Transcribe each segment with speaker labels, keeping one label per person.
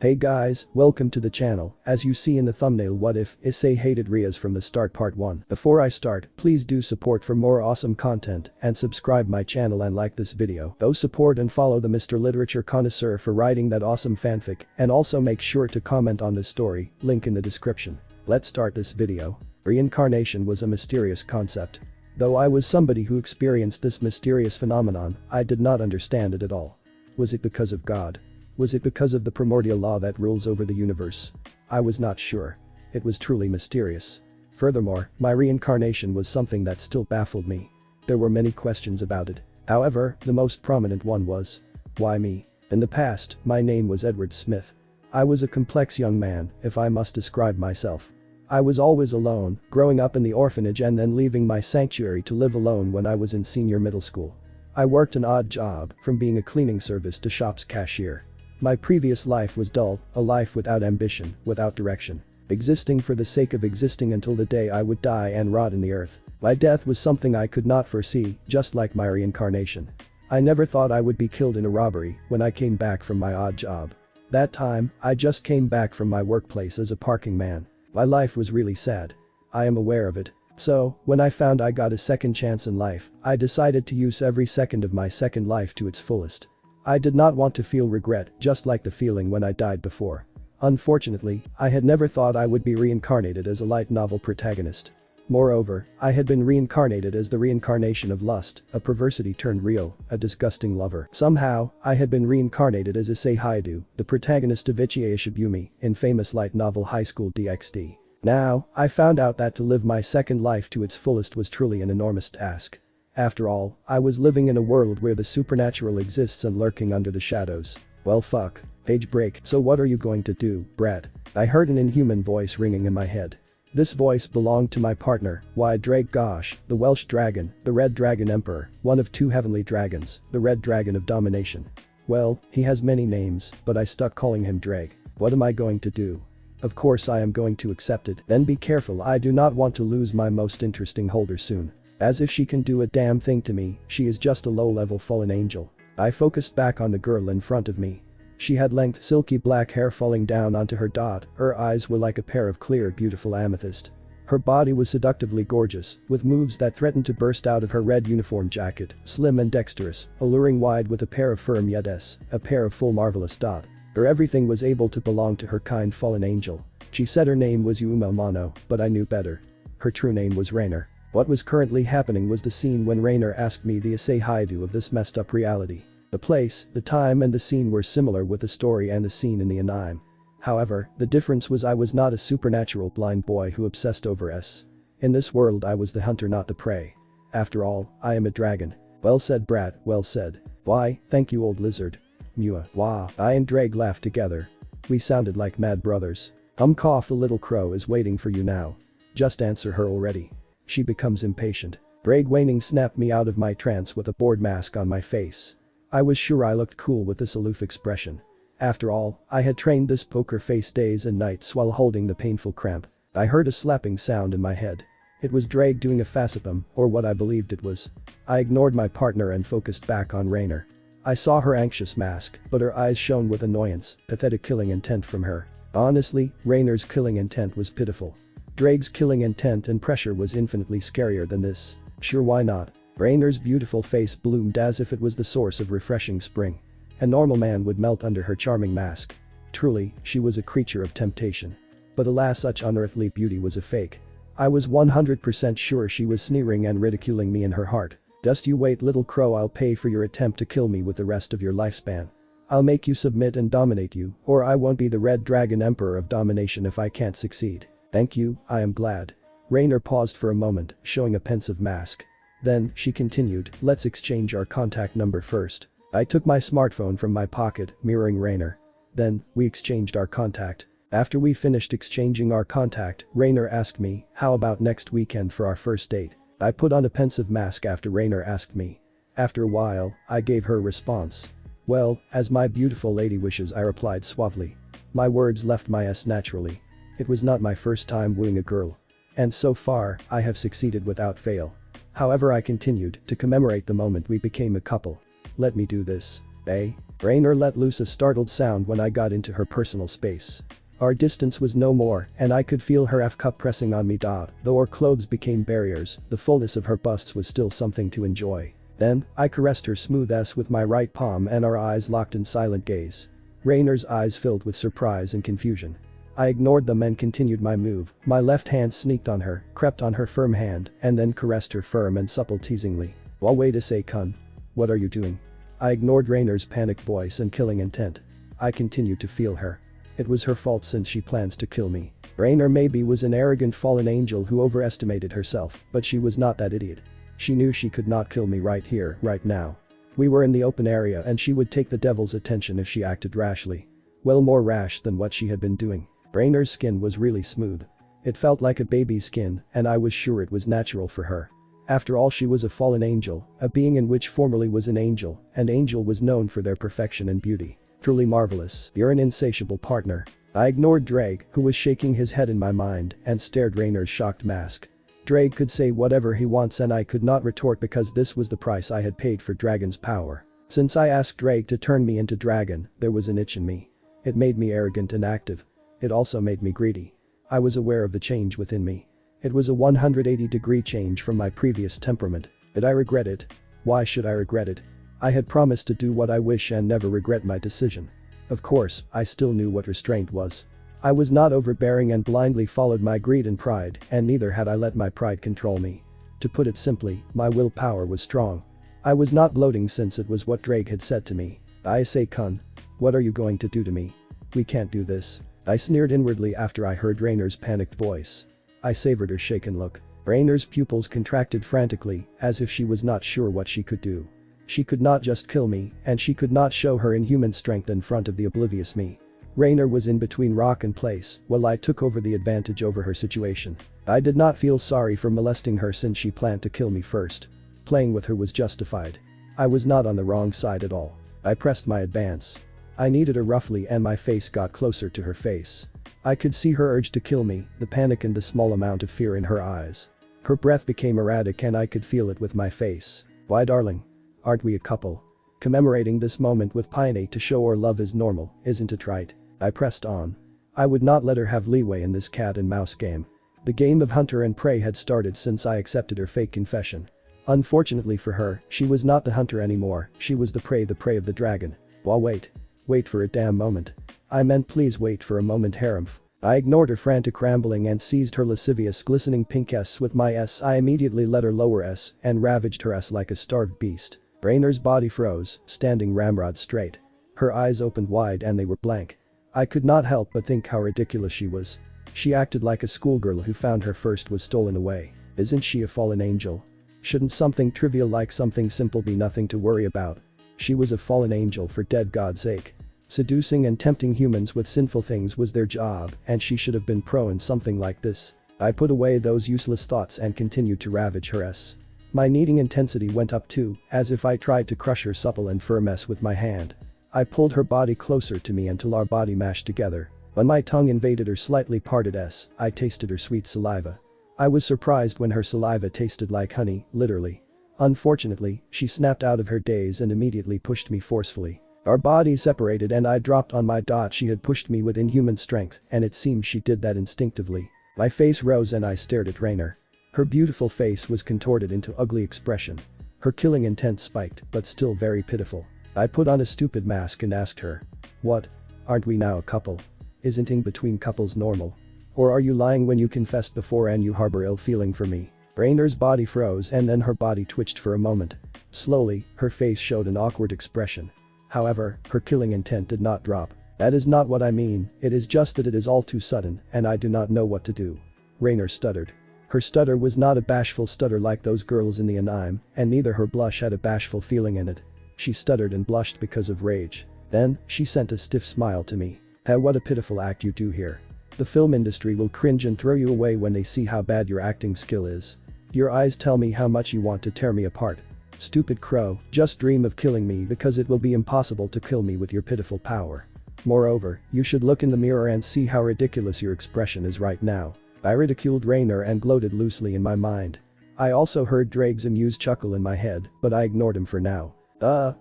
Speaker 1: Hey guys, welcome to the channel. As you see in the thumbnail, what if Issei hated Rias from the start part 1. Before I start, please do support for more awesome content and subscribe my channel and like this video. Go support and follow the Mr. Literature Connoisseur for writing that awesome fanfic, and also make sure to comment on this story, link in the description. Let's start this video. Reincarnation was a mysterious concept. Though I was somebody who experienced this mysterious phenomenon, I did not understand it at all. Was it because of God? Was it because of the primordial law that rules over the universe? I was not sure. It was truly mysterious. Furthermore, my reincarnation was something that still baffled me. There were many questions about it. However, the most prominent one was, why me? In the past, my name was Edward Smith. I was a complex young man, if I must describe myself. I was always alone, growing up in the orphanage and then leaving my sanctuary to live alone when I was in senior middle school. I worked an odd job, from being a cleaning service to shop's cashier. My previous life was dull, a life without ambition, without direction. Existing for the sake of existing until the day I would die and rot in the earth. My death was something I could not foresee, just like my reincarnation. I never thought I would be killed in a robbery when I came back from my odd job. That time, I just came back from my workplace as a parking man. My life was really sad. I am aware of it. So, when I found I got a second chance in life, I decided to use every second of my second life to its fullest. I did not want to feel regret, just like the feeling when I died before. Unfortunately, I had never thought I would be reincarnated as a light novel protagonist. Moreover, I had been reincarnated as the reincarnation of lust, a perversity turned real, a disgusting lover. Somehow, I had been reincarnated as Issei, the protagonist of Ichie Ishibumi, in famous light novel High School DxD. Now, I found out that to live my second life to its fullest was truly an enormous task. After all, I was living in a world where the supernatural exists and lurking under the shadows. Well fuck. Page break. So what are you going to do, Brad? I heard an inhuman voice ringing in my head. This voice belonged to my partner, Drag Gosh, the Welsh dragon, the Red Dragon Emperor, one of two heavenly dragons, the Red Dragon of Domination. Well, he has many names, but I stuck calling him Drag. What am I going to do? Of course I am going to accept it. Then be careful, I do not want to lose my most interesting holder soon. As if she can do a damn thing to me, she is just a low-level fallen angel. I focused back on the girl in front of me. She had length silky black hair falling down onto her dot, her eyes were like a pair of clear beautiful amethyst. Her body was seductively gorgeous, with moves that threatened to burst out of her red uniform jacket, slim and dexterous, alluring wide with a pair of firm yedes, a pair of full marvelous dot. Her everything was able to belong to her kind fallen angel. She said her name was Yuma Mono, but I knew better. Her true name was Rainer. What was currently happening was the scene when Rainer asked me the Issei of this messed up reality. The place, the time and the scene were similar with the story and the scene in the anime. However, the difference was I was not a supernatural blind boy who obsessed over S. In this world I was the hunter, not the prey. After all, I am a dragon. Well said, Brad, well said. Why, thank you, old lizard. Mua. Wah. I and Drake laughed together. We sounded like mad brothers. Cough, the little crow is waiting for you now. Just answer her already. She becomes impatient. Drake waning snapped me out of my trance with a bored mask on my face. I was sure I looked cool with this aloof expression. After all, I had trained this poker face days and nights while holding the painful cramp. I heard a slapping sound in my head. It was Drake doing a facepalm, or what I believed it was. I ignored my partner and focused back on Rainer. I saw her anxious mask, but her eyes shone with annoyance, pathetic killing intent from her. Honestly, Rainer's killing intent was pitiful. Drake's killing intent and pressure was infinitely scarier than this. Sure, why not? Rainer's beautiful face bloomed as if it was the source of refreshing spring. A normal man would melt under her charming mask. Truly, she was a creature of temptation. But alas, such unearthly beauty was a fake. I was 100% sure she was sneering and ridiculing me in her heart. Just you wait, little crow, I'll pay for your attempt to kill me with the rest of your lifespan. I'll make you submit and dominate you, or I won't be the Red Dragon Emperor of Domination if I can't succeed. Thank you, I am glad. Rainer paused for a moment, showing a pensive mask. Then, she continued, let's exchange our contact number first. I took my smartphone from my pocket, mirroring Rainer. Then, we exchanged our contact. After we finished exchanging our contact, Rainer asked me, how about next weekend for our first date? I put on a pensive mask after Rainer asked me. After a while, I gave her a response. Well, as my beautiful lady wishes, I replied suavely. My words left my S naturally. It was not my first time wooing a girl. And so far, I have succeeded without fail. However, I continued, to commemorate the moment we became a couple. Let me do this. Eh? Rainer let loose a startled sound when I got into her personal space. Our distance was no more, and I could feel her F-cup pressing on me. Though our clothes became barriers, the fullness of her busts was still something to enjoy. Then, I caressed her smooth S with my right palm and our eyes locked in silent gaze. Rainer's eyes filled with surprise and confusion. I ignored them and continued my move. My left hand sneaked on her, crept on her firm hand, and then caressed her firm and supple teasingly. "Well, wait, Issei-kun. What are you doing?" I ignored Rainer's panicked voice and killing intent. I continued to feel her. It was her fault since she plans to kill me. Rainer maybe was an arrogant fallen angel who overestimated herself, but she was not that idiot. She knew she could not kill me right here, right now. We were in the open area and she would take the devil's attention if she acted rashly. Well, more rash than what she had been doing. Rainer's skin was really smooth. It felt like a baby's skin, and I was sure it was natural for her. After all, she was a fallen angel, a being in which formerly was an angel, and angel was known for their perfection and beauty. Truly marvelous. You're an insatiable partner. I ignored Drake, who was shaking his head in my mind, and stared Rainer's shocked mask. Drake could say whatever he wants and I could not retort because this was the price I had paid for Dragon's power. Since I asked Drake to turn me into Dragon, there was an itch in me. It made me arrogant and active. It also made me greedy. I was aware of the change within me. It was a 180-degree change from my previous temperament. Did I regret it? Why should I regret it? I had promised to do what I wish and never regret my decision. Of course, I still knew what restraint was. I was not overbearing and blindly followed my greed and pride, and neither had I let my pride control me. To put it simply, my willpower was strong. I was not gloating since it was what Drake had said to me. "Issei-kun. What are you going to do to me? We can't do this." I sneered inwardly after I heard Rainer's panicked voice. I savored her shaken look. Rainer's pupils contracted frantically, as if she was not sure what she could do. She could not just kill me, and she could not show her inhuman strength in front of the oblivious me. Rainer was in between rock and place while I took over the advantage over her situation. I did not feel sorry for molesting her since she planned to kill me first. Playing with her was justified. I was not on the wrong side at all. I pressed my advance. I kneaded her roughly and my face got closer to her face. I could see her urge to kill me, the panic and the small amount of fear in her eyes. Her breath became erratic and I could feel it with my face. "Why, darling? Aren't we a couple? Commemorating this moment with Piney to show our love is normal, isn't it right?" I pressed on. I would not let her have leeway in this cat and mouse game. The game of hunter and prey had started since I accepted her fake confession. Unfortunately for her, she was not the hunter anymore, she was the prey of the dragon. Well, wait for a damn moment. I meant please wait for a moment, harem. I ignored her frantic rambling and seized her lascivious glistening pink S with my S. I immediately let her lower S and ravaged her S like a starved beast. Rainer's body froze, standing ramrod straight. Her eyes opened wide and they were blank. I could not help but think how ridiculous she was. She acted like a schoolgirl who found her first was stolen away. Isn't she a fallen angel? Shouldn't something trivial like something simple be nothing to worry about? She was a fallen angel for dead God's sake. Seducing and tempting humans with sinful things was their job, and she should have been pro in something like this. I put away those useless thoughts and continued to ravage her S. My kneading intensity went up too, as if I tried to crush her supple and firm S with my hand. I pulled her body closer to me until our body mashed together. When my tongue invaded her slightly parted S, I tasted her sweet saliva. I was surprised when her saliva tasted like honey, literally. Unfortunately, she snapped out of her daze and immediately pushed me forcefully. Our bodies separated and I dropped on my dot. She had pushed me with inhuman strength, and it seemed she did that instinctively. My face rose and I stared at Rainer. Her beautiful face was contorted into ugly expression. Her killing intent spiked, but still very pitiful. I put on a stupid mask and asked her. "What? Aren't we now a couple? Isn't in between couples normal? Or are you lying when you confessed before and you harbor ill feeling for me?" Rainer's body froze and then her body twitched for a moment. Slowly, her face showed an awkward expression. However, her killing intent did not drop. "That is not what I mean, it is just that it is all too sudden and I do not know what to do." Rainer stuttered. Her stutter was not a bashful stutter like those girls in the anime, and neither her blush had a bashful feeling in it. She stuttered and blushed because of rage. Then, she sent a stiff smile to me. "Hey, what a pitiful act you do here. The film industry will cringe and throw you away when they see how bad your acting skill is. Your eyes tell me how much you want to tear me apart. Stupid crow, just dream of killing me because it will be impossible to kill me with your pitiful power. Moreover, you should look in the mirror and see how ridiculous your expression is right now." I ridiculed Rainer and gloated loosely in my mind. I also heard Drake's amused chuckle in my head, but I ignored him for now.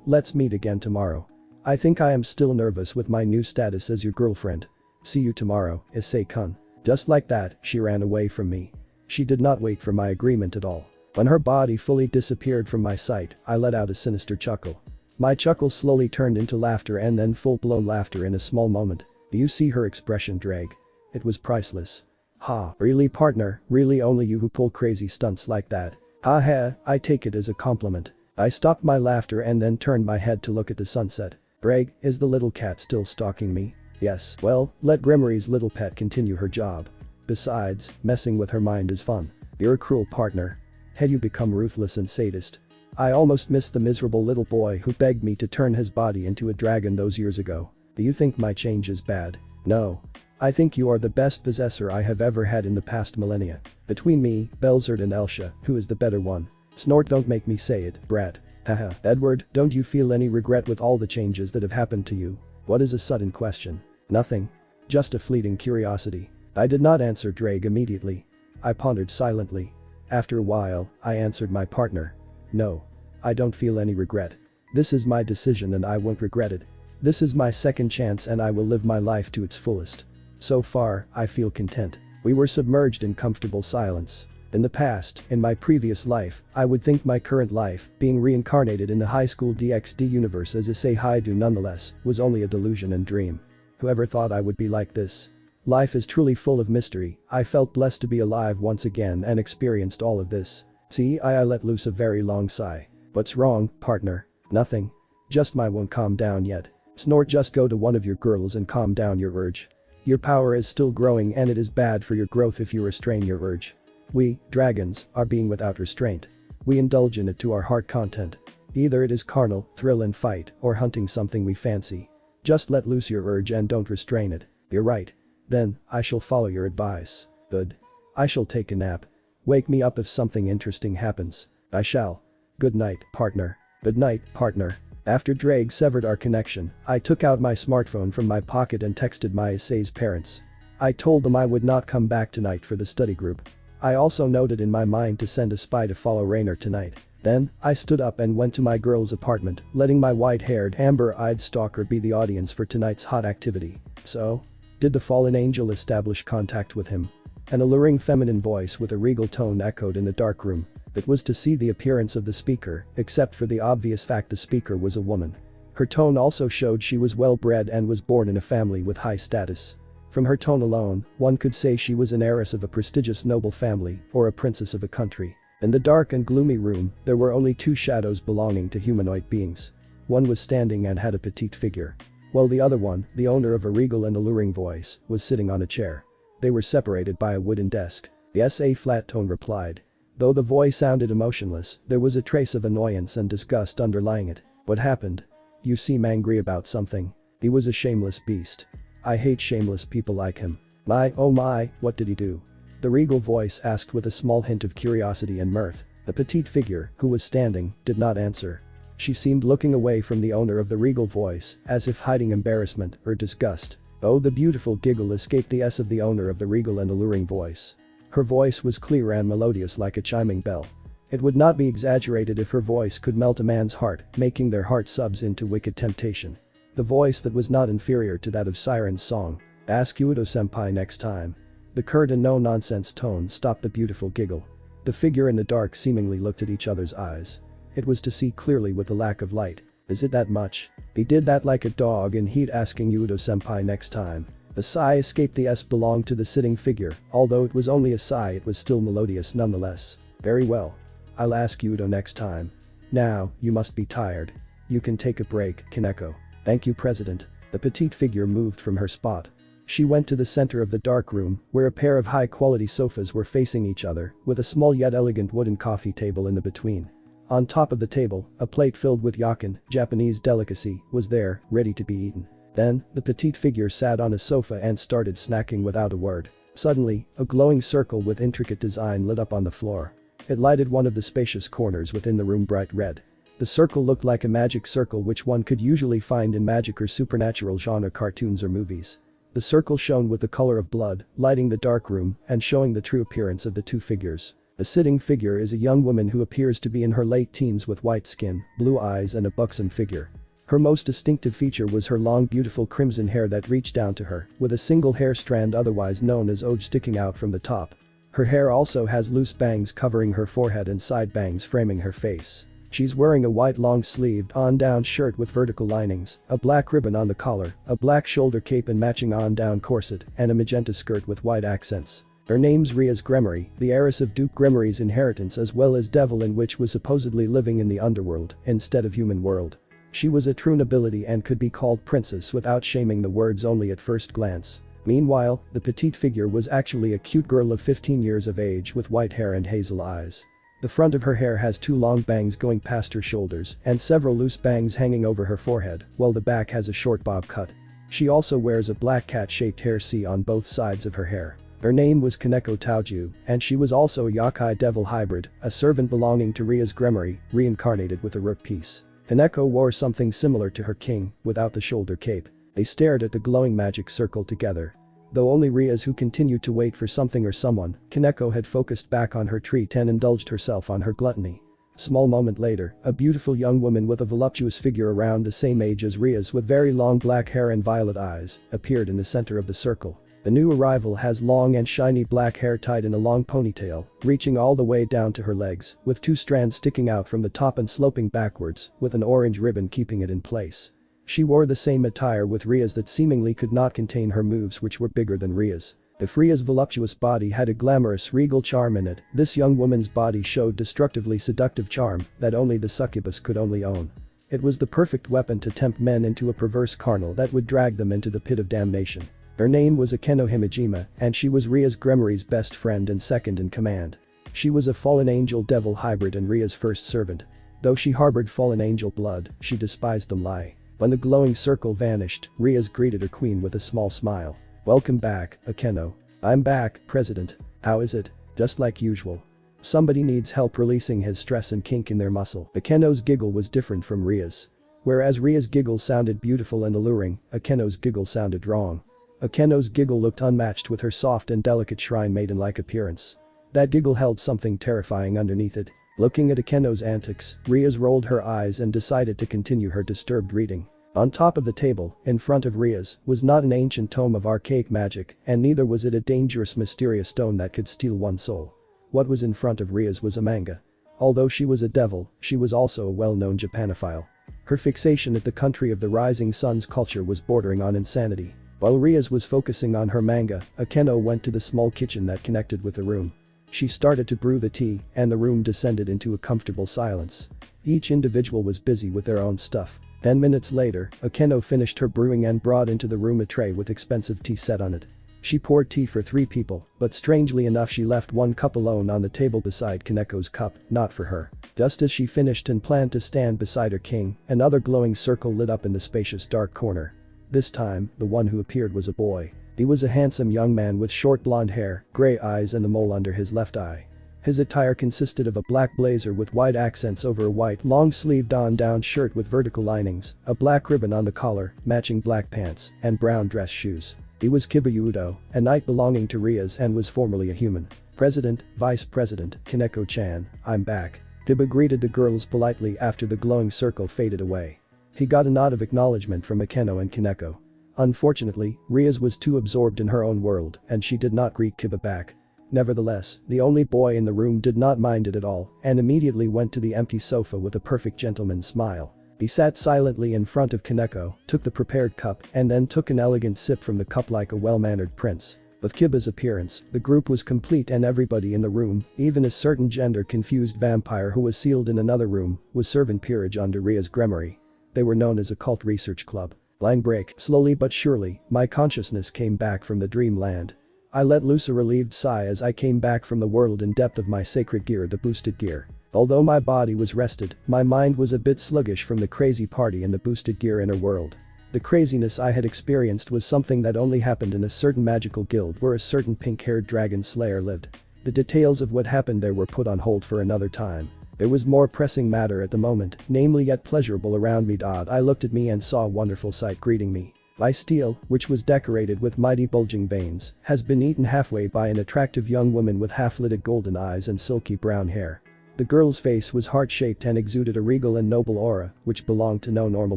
Speaker 1: Let's meet again tomorrow. I think I am still nervous with my new status as your girlfriend. See you tomorrow, Issei-kun. Just like that, she ran away from me. She did not wait for my agreement at all. When her body fully disappeared from my sight, I let out a sinister chuckle. My chuckle slowly turned into laughter and then full-blown laughter in a small moment. Do you see her expression, Drag? It was priceless. Ha, really partner, really only you who pull crazy stunts like that. Ha ha, I take it as a compliment. I stopped my laughter and then turned my head to look at the sunset. Drag, is the little cat still stalking me? Yes, well, let Grimmery's little pet continue her job. Besides, messing with her mind is fun. You're a cruel partner. Had you become ruthless and sadist? I almost missed the miserable little boy who begged me to turn his body into a dragon those years ago. Do you think my change is bad? No. I think you are the best possessor I have ever had in the past millennia. Between me, Belzerd and Elsha, who is the better one? Snort, don't make me say it, brat. Haha. Edward, don't you feel any regret with all the changes that have happened to you? What is a sudden question? Nothing. Just a fleeting curiosity. I did not answer Drake immediately. I pondered silently. After a while, I answered my partner. No. I don't feel any regret. This is my decision and I won't regret it. This is my second chance and I will live my life to its fullest. So far, I feel content. We were submerged in comfortable silence. In the past, in my previous life, I would think my current life, being reincarnated in the high school DxD universe as Issei Haidu nonetheless, was only a delusion and dream. Whoever thought I would be like this? Life is truly full of mystery. I felt blessed to be alive once again and experienced all of this. See, I let loose a very long sigh. What's wrong, partner? Nothing. Just my won't calm down yet. Snort, just go to one of your girls and calm down your urge. Your power is still growing and it is bad for your growth if you restrain your urge. We, dragons, are being without restraint. We indulge in it to our heart content. Either it is carnal, thrill and fight, or hunting something we fancy. Just let loose your urge and don't restrain it. You're right. Then, I shall follow your advice. Good. I shall take a nap. Wake me up if something interesting happens. I shall. Good night, partner. Good night, partner. After Drake severed our connection, I took out my smartphone from my pocket and texted my Issei's parents. I told them I would not come back tonight for the study group. I also noted in my mind to send a spy to follow Rainer tonight. Then, I stood up and went to my girl's apartment, letting my white-haired, amber-eyed stalker be the audience for tonight's hot activity. So? Did the fallen angel establish contact with him? An alluring feminine voice with a regal tone echoed in the dark room. It was to see the appearance of the speaker, except for the obvious fact the speaker was a woman. Her tone also showed she was well-bred and was born in a family with high status. From her tone alone, one could say she was an heiress of a prestigious noble family or a princess of a country. In the dark and gloomy room, there were only two shadows belonging to humanoid beings. One was standing and had a petite figure. While the other one, the owner of a regal and alluring voice, was sitting on a chair. They were separated by a wooden desk. Yes, a flat tone replied. Though the voice sounded emotionless, there was a trace of annoyance and disgust underlying it. What happened? You seem angry about something. He was a shameless beast. I hate shameless people like him. My, oh my, what did he do? The regal voice asked with a small hint of curiosity and mirth. The petite figure, who was standing, did not answer. She seemed looking away from the owner of the regal voice, as if hiding embarrassment or disgust. Oh, the beautiful giggle escaped the S of the owner of the regal and alluring voice. Her voice was clear and melodious like a chiming bell. It would not be exaggerated if her voice could melt a man's heart, making their heart subs into wicked temptation. The voice that was not inferior to that of Siren's song. Ask Udo-senpai next time. The curt and no-nonsense tone stopped the beautiful giggle. The figure in the dark seemingly looked at each other's eyes. It was to see clearly with the lack of light. Is it that much? He did that like a dog in heat, asking Udo-senpai next time. The sigh escaped the S belonged to the sitting figure, although it was only a sigh it was still melodious nonetheless. Very well. I'll ask Udo next time. Now, you must be tired. You can take a break, Kaneko. Thank you, President. The petite figure moved from her spot. She went to the center of the dark room, where a pair of high-quality sofas were facing each other, with a small yet elegant wooden coffee table in the between. On top of the table, a plate filled with yakin, Japanese delicacy, was there, ready to be eaten. Then, the petite figure sat on a sofa and started snacking without a word. Suddenly, a glowing circle with intricate design lit up on the floor. It lighted one of the spacious corners within the room bright red. The circle looked like a magic circle which one could usually find in magic or supernatural genre cartoons or movies. The circle shone with the color of blood, lighting the dark room and showing the true appearance of the two figures. The sitting figure is a young woman who appears to be in her late teens with white skin, blue eyes and a buxom figure. Her most distinctive feature was her long beautiful crimson hair that reached down to her, with a single hair strand otherwise known as oj sticking out from the top. Her hair also has loose bangs covering her forehead and side bangs framing her face. She's wearing a white long-sleeved on-down shirt with vertical linings, a black ribbon on the collar, a black shoulder cape and matching on-down corset, and a magenta skirt with white accents. Her name's Rias Gremory, the heiress of Duke Gremory's inheritance as well as devil in which was supposedly living in the underworld instead of human world. She was a true nobility and could be called princess without shaming the words only at first glance. Meanwhile, the petite figure was actually a cute girl of 15 years of age with white hair and hazel eyes. The front of her hair has 2 long bangs going past her shoulders and several loose bangs hanging over her forehead, while the back has a short bob cut. She also wears a black cat-shaped hair C on both sides of her hair. Her name was Kaneko Taoju, and she was also a Yakai devil hybrid, a servant belonging to Rias Gremory, reincarnated with a rook piece. Kaneko wore something similar to her king, without the shoulder cape. They stared at the glowing magic circle together. Though only Rias who continued to wait for something or someone, Kaneko had focused back on her treat and indulged herself on her gluttony. Small moment later, a beautiful young woman with a voluptuous figure around the same age as Rias with very long black hair and violet eyes, appeared in the center of the circle. The new arrival has long and shiny black hair tied in a long ponytail, reaching all the way down to her legs, with 2 strands sticking out from the top and sloping backwards, with an orange ribbon keeping it in place. She wore the same attire with Rias that seemingly could not contain her moves which were bigger than Rias. If Rias' voluptuous body had a glamorous regal charm in it, this young woman's body showed destructively seductive charm that only the succubus could only own. It was the perfect weapon to tempt men into a perverse carnal that would drag them into the pit of damnation. Her name was Akeno Himejima, and she was Rias Gremory's best friend and second in command. She was a fallen angel devil hybrid and Rias' first servant. Though she harbored fallen angel blood, she despised them lie. When the glowing circle vanished, Rias greeted her queen with a small smile. "Welcome back, Akeno." "I'm back, President. How is it?" "Just like usual. Somebody needs help releasing his stress and kink in their muscle." Akeno's giggle was different from Rias. Whereas Rias' giggle sounded beautiful and alluring, Akeno's giggle sounded wrong. Akeno's giggle looked unmatched with her soft and delicate shrine maiden-like appearance. That giggle held something terrifying underneath it. Looking at Akeno's antics, Rias rolled her eyes and decided to continue her disturbed reading. On top of the table, in front of Rias, was not an ancient tome of archaic magic, and neither was it a dangerous mysterious stone that could steal one's soul. What was in front of Rias was a manga. Although she was a devil, she was also a well-known Japanophile. Her fixation at the country of the rising sun's culture was bordering on insanity. While Rias was focusing on her manga, Akeno went to the small kitchen that connected with the room. She started to brew the tea, and the room descended into a comfortable silence. Each individual was busy with their own stuff. 10 minutes later, Akeno finished her brewing and brought into the room a tray with expensive tea set on it. She poured tea for 3 people, but strangely enough she left 1 cup alone on the table beside Kaneko's cup, not for her. Just as she finished and planned to stand beside her king, another glowing circle lit up in the spacious dark corner. This time, the one who appeared was a boy. He was a handsome young man with short blonde hair, gray eyes and a mole under his left eye. His attire consisted of a black blazer with white accents over a white long-sleeved on-down shirt with vertical linings, a black ribbon on the collar, matching black pants, and brown dress shoes. He was Kibuyu Udo, a knight belonging to Rias and was formerly a human. "President, Vice President, Kaneko-chan, I'm back." Kiba greeted the girls politely after the glowing circle faded away. He got a nod of acknowledgement from Akeno and Kaneko. Unfortunately, Rias was too absorbed in her own world and she did not greet Kiba back. Nevertheless, the only boy in the room did not mind it at all and immediately went to the empty sofa with a perfect gentleman's smile. He sat silently in front of Kaneko, took the prepared cup and then took an elegant sip from the cup like a well-mannered prince. With Kiba's appearance, the group was complete and everybody in the room, even a certain gender-confused vampire who was sealed in another room, was serving peerage under Rias Gremory. They were known as Occult Research Club. Line break. Slowly but surely, my consciousness came back from the dreamland. I let loose a relieved sigh as I came back from the world in depth of my sacred gear, the boosted gear. Although my body was rested, my mind was a bit sluggish from the crazy party in the boosted gear inner world. The craziness I had experienced was something that only happened in a certain magical guild where a certain pink-haired dragon slayer lived. The details of what happened there were put on hold for another time. There was more pressing matter at the moment, namely yet pleasurable around me. I looked at me and saw a wonderful sight greeting me. My steel, which was decorated with mighty bulging veins, has been eaten halfway by an attractive young woman with half-lidded golden eyes and silky brown hair. The The girl's face was heart-shaped and exuded a regal and noble aura, which belonged to no normal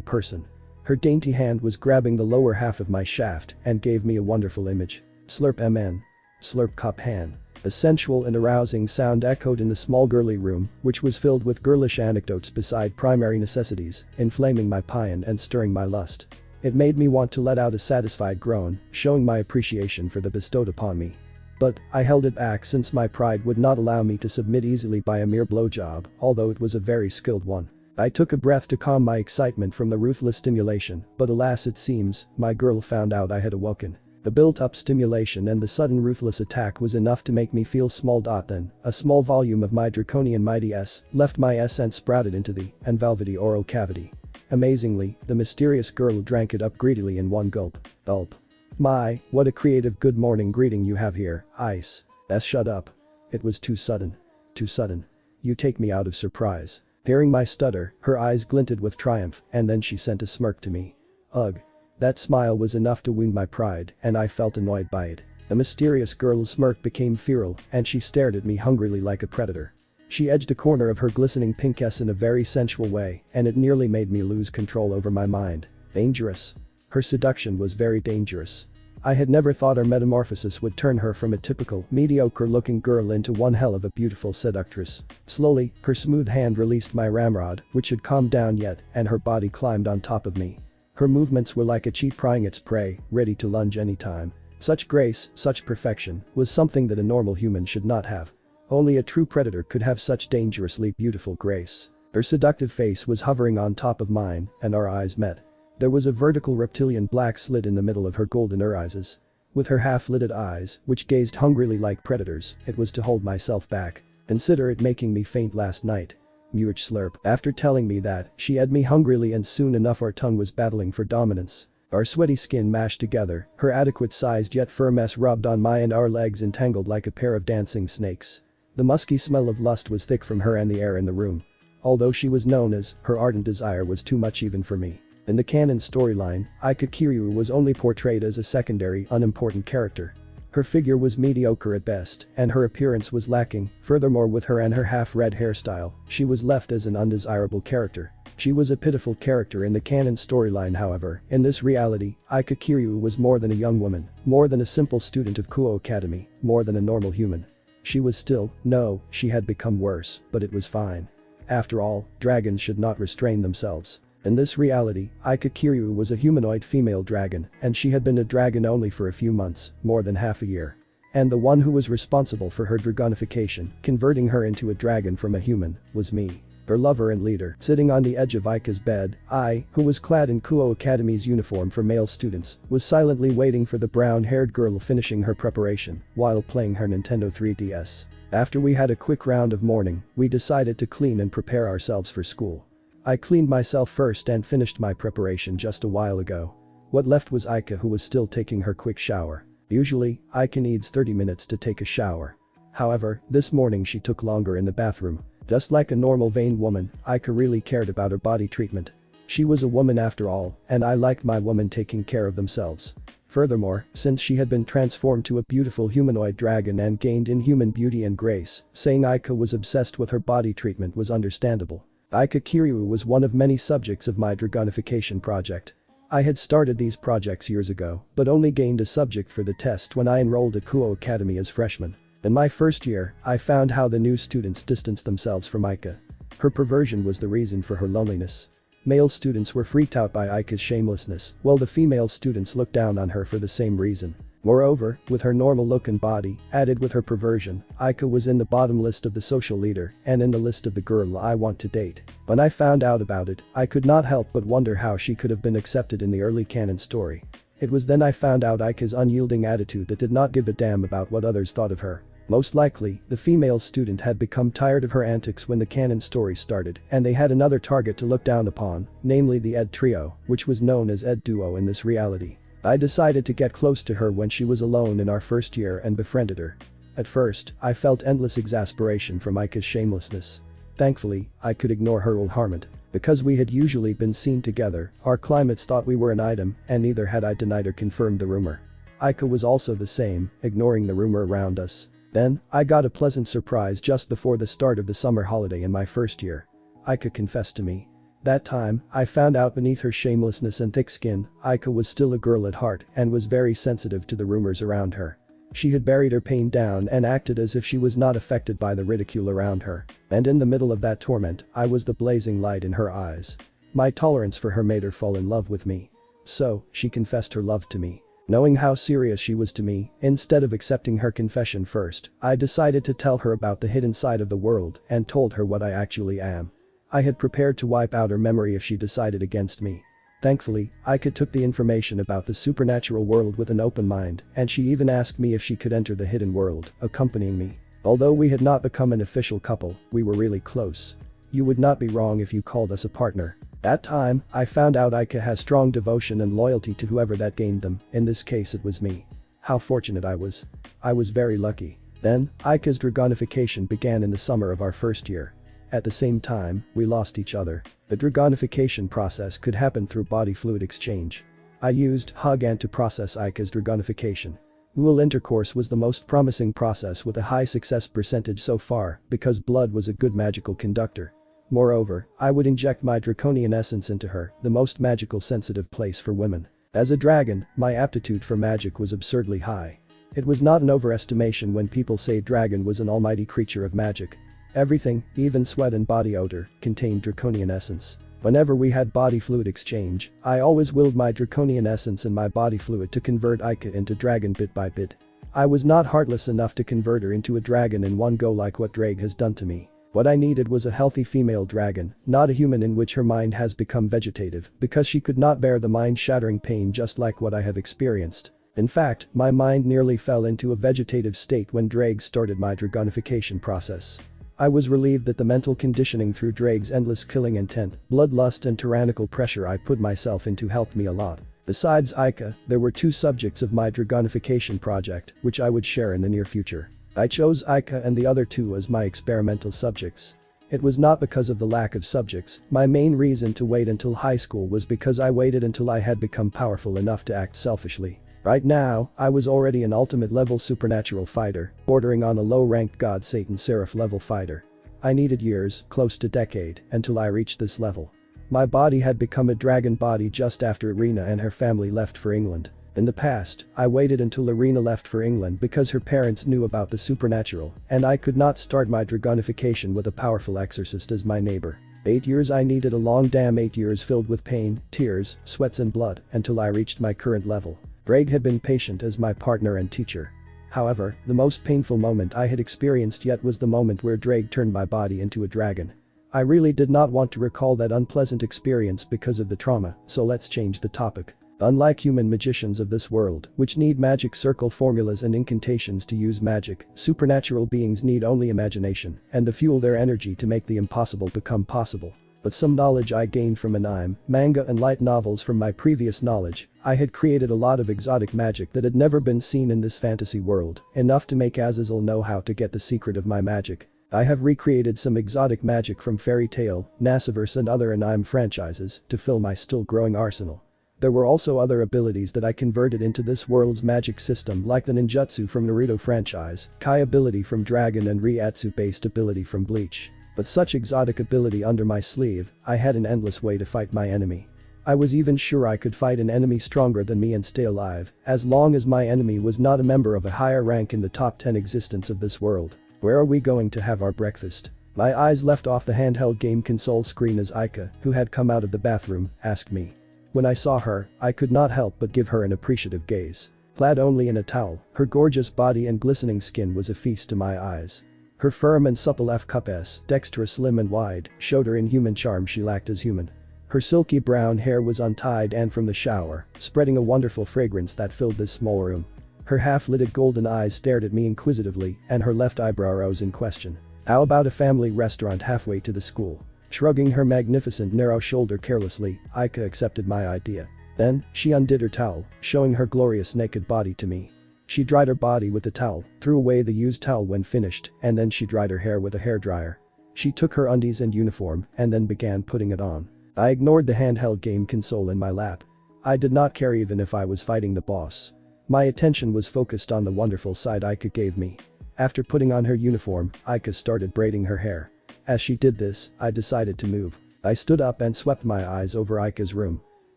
Speaker 1: person. Her dainty hand was grabbing the lower half of my shaft and gave me a wonderful image. Slurp mn. Slurp cup han. A sensual and arousing sound echoed in the small girly room, which was filled with girlish anecdotes beside primary necessities, inflaming my paean and stirring my lust. It made me want to let out a satisfied groan, showing my appreciation for the bestowed upon me. But I held it back since my pride would not allow me to submit easily by a mere blowjob, although it was a very skilled one. I took a breath to calm my excitement from the ruthless stimulation, but alas, it seems, my girl found out I had awoken. The built-up stimulation and the sudden ruthless attack was enough to make me feel small. Then, a small volume of my draconian mighty S left my S and sprouted into the and velvety oral cavity. Amazingly, the mysterious girl drank it up greedily in one gulp. Gulp. My, what a creative good morning greeting you have here, Ice. Shut up. It was too sudden. Too sudden. You take me out of surprise. Hearing my stutter, her eyes glinted with triumph, and then she sent a smirk to me. Ugh. That smile was enough to wound my pride, and I felt annoyed by it. The mysterious girl's smirk became feral, and she stared at me hungrily like a predator. She edged a corner of her glistening pink S in a very sensual way, and it nearly made me lose control over my mind. Dangerous. Her seduction was very dangerous. I had never thought our metamorphosis would turn her from a typical, mediocre-looking girl into one hell of a beautiful seductress. Slowly, her smooth hand released my ramrod, which had calmed down yet, and her body climbed on top of me. Her movements were like a cheat prying its prey, ready to lunge anytime. Such grace, such perfection, was something that a normal human should not have. Only a true predator could have such dangerously beautiful grace. Her seductive face was hovering on top of mine, and our eyes met. There was a vertical reptilian black slit in the middle of her golden irises. With her half-lidded eyes, which gazed hungrily like predators, it was to hold myself back. Consider it making me faint last night. Much slurp. After telling me that, she eyed me hungrily and soon enough our tongue was battling for dominance. Our sweaty skin mashed together, her adequate-sized yet firm S rubbed on my and our legs entangled like a pair of dancing snakes. The musky smell of lust was thick from her and the air in the room. Although she was known as, her ardent desire was too much even for me. In the canon storyline, Aika Kiryu was only portrayed as a secondary, unimportant character. Her figure was mediocre at best, and her appearance was lacking. Furthermore, with her and her half-red hairstyle, she was left as an undesirable character. She was a pitiful character in the canon storyline. However, in this reality, Aika Kiryu was more than a young woman, more than a simple student of Kuo Academy, more than a normal human. She was still, no, she had become worse, but it was fine. After all, dragons should not restrain themselves. In this reality, Aika Kiryu was a humanoid female dragon, and she had been a dragon only for a few months, more than half a year. And the one who was responsible for her dragonification, converting her into a dragon from a human, was me. Her lover and leader. Sitting on the edge of Aika's bed, I, who was clad in Kuo Academy's uniform for male students, was silently waiting for the brown-haired girl finishing her preparation, while playing her Nintendo 3DS. After we had a quick round of mourning, we decided to clean and prepare ourselves for school. I cleaned myself first and finished my preparation just a while ago. What left was Aika, who was still taking her quick shower. Usually, Aika needs 30 minutes to take a shower. However, this morning she took longer in the bathroom. Just like a normal vain woman, Aika really cared about her body treatment. She was a woman after all, and I liked my women taking care of themselves. Furthermore, since she had been transformed to a beautiful humanoid dragon and gained inhuman beauty and grace, saying Aika was obsessed with her body treatment was understandable. Aika Kiryu was one of many subjects of my dragonification project. I had started these projects years ago, but only gained a subject for the test when I enrolled at Kuo Academy as freshman. In my first year, I found how the new students distanced themselves from Aika. Her perversion was the reason for her loneliness. Male students were freaked out by Aika's shamelessness, while the female students looked down on her for the same reason. Moreover, with her normal look and body, added with her perversion, Aika was in the bottom list of the social leader and in the list of the girl I want to date. When I found out about it, I could not help but wonder how she could have been accepted in the early canon story. It was then I found out Aika's unyielding attitude that did not give a damn about what others thought of her. Most likely, the female student had become tired of her antics when the canon story started, and they had another target to look down upon, namely the Ed Trio, which was known as Ed Duo in this reality. I decided to get close to her when she was alone in our first year and befriended her. At first, I felt endless exasperation from Aika's shamelessness. Thankfully, I could ignore her allurement. Because we had usually been seen together, our climates thought we were an item, and neither had I denied or confirmed the rumor. Aika was also the same, ignoring the rumor around us. Then, I got a pleasant surprise just before the start of the summer holiday in my first year. Aika confessed to me. That time, I found out beneath her shamelessness and thick skin, Aika was still a girl at heart and was very sensitive to the rumors around her. She had buried her pain down and acted as if she was not affected by the ridicule around her. And in the middle of that torment, I was the blazing light in her eyes. My tolerance for her made her fall in love with me. So, she confessed her love to me. Knowing how serious she was to me, instead of accepting her confession first, I decided to tell her about the hidden side of the world and told her what I actually am. I had prepared to wipe out her memory if she decided against me. Thankfully, Aika took the information about the supernatural world with an open mind, and she even asked me if she could enter the hidden world, accompanying me. Although we had not become an official couple, we were really close. You would not be wrong if you called us a partner. That time, I found out Aika has strong devotion and loyalty to whoever that gained them, in this case it was me. How fortunate I was. I was very lucky. Then, Aika's dragonification began in the summer of our first year. At the same time, we lost each other. The dragonification process could happen through body fluid exchange. I used Hagan to process Aika's dragonification. Oral intercourse was the most promising process with a high success percentage so far because blood was a good magical conductor. Moreover, I would inject my draconian essence into her, the most magical sensitive place for women. As a dragon, my aptitude for magic was absurdly high. It was not an overestimation when people say dragon was an almighty creature of magic. Everything, even sweat and body odor, contained draconian essence. Whenever we had body fluid exchange, I always willed my draconian essence and my body fluid to convert Aika into dragon bit by bit. I was not heartless enough to convert her into a dragon in one go like what Drake has done to me. What I needed was a healthy female dragon, not a human in which her mind has become vegetative because she could not bear the mind-shattering pain just like what I have experienced. In fact, my mind nearly fell into a vegetative state when Drake started my dragonification process. I was relieved that the mental conditioning through Drake's endless killing intent, bloodlust and tyrannical pressure I put myself into helped me a lot. Besides Aika, there were two subjects of my dragonification project, which I would share in the near future. I chose Aika and the other two as my experimental subjects. It was not because of the lack of subjects, my main reason to wait until high school was because I waited until I had become powerful enough to act selfishly. Right now, I was already an ultimate level supernatural fighter, bordering on a low-ranked god Satan Seraph level fighter. I needed years, close to decade, until I reached this level. My body had become a dragon body just after Irina and her family left for England. In the past, I waited until Irina left for England because her parents knew about the supernatural, and I could not start my dragonification with a powerful exorcist as my neighbor. 8 years I needed a long damn 8 years filled with pain, tears, sweats and blood until I reached my current level. Greg had been patient as my partner and teacher. However, the most painful moment I had experienced yet was the moment where Drake turned my body into a dragon. I really did not want to recall that unpleasant experience because of the trauma, so let's change the topic. Unlike human magicians of this world, which need magic circle formulas and incantations to use magic, supernatural beings need only imagination and to fuel their energy to make the impossible become possible. With some knowledge I gained from anime, manga and light novels from my previous knowledge, I had created a lot of exotic magic that had never been seen in this fantasy world, enough to make Azazel know how to get the secret of my magic. I have recreated some exotic magic from Fairy Tail, Nassiverse and other anime franchises to fill my still growing arsenal. There were also other abilities that I converted into this world's magic system like the ninjutsu from Naruto franchise, Kai ability from Dragon and Riatsu based ability from Bleach. With such exotic ability under my sleeve, I had an endless way to fight my enemy. I was even sure I could fight an enemy stronger than me and stay alive, as long as my enemy was not a member of a higher rank in the top 10 existence of this world. Where are we going to have our breakfast? My eyes left off the handheld game console screen as Aika, who had come out of the bathroom, asked me. When I saw her, I could not help but give her an appreciative gaze. Clad only in a towel, her gorgeous body and glistening skin was a feast to my eyes. Her firm and supple F-cup S, dexterous slim and wide, showed her inhuman charm she lacked as human. Her silky brown hair was untied and from the shower, spreading a wonderful fragrance that filled this small room. Her half-lidded golden eyes stared at me inquisitively and her left eyebrow rose in question. How about a family restaurant halfway to the school? Shrugging her magnificent narrow shoulder carelessly, Aika accepted my idea. Then, she undid her towel, showing her glorious naked body to me. She dried her body with the towel, threw away the used towel when finished, and then she dried her hair with a hairdryer. She took her undies and uniform and then began putting it on. I ignored the handheld game console in my lap. I did not care even if I was fighting the boss. My attention was focused on the wonderful side Aika gave me. After putting on her uniform, Aika started braiding her hair. As she did this, I decided to move. I stood up and swept my eyes over Aika's room.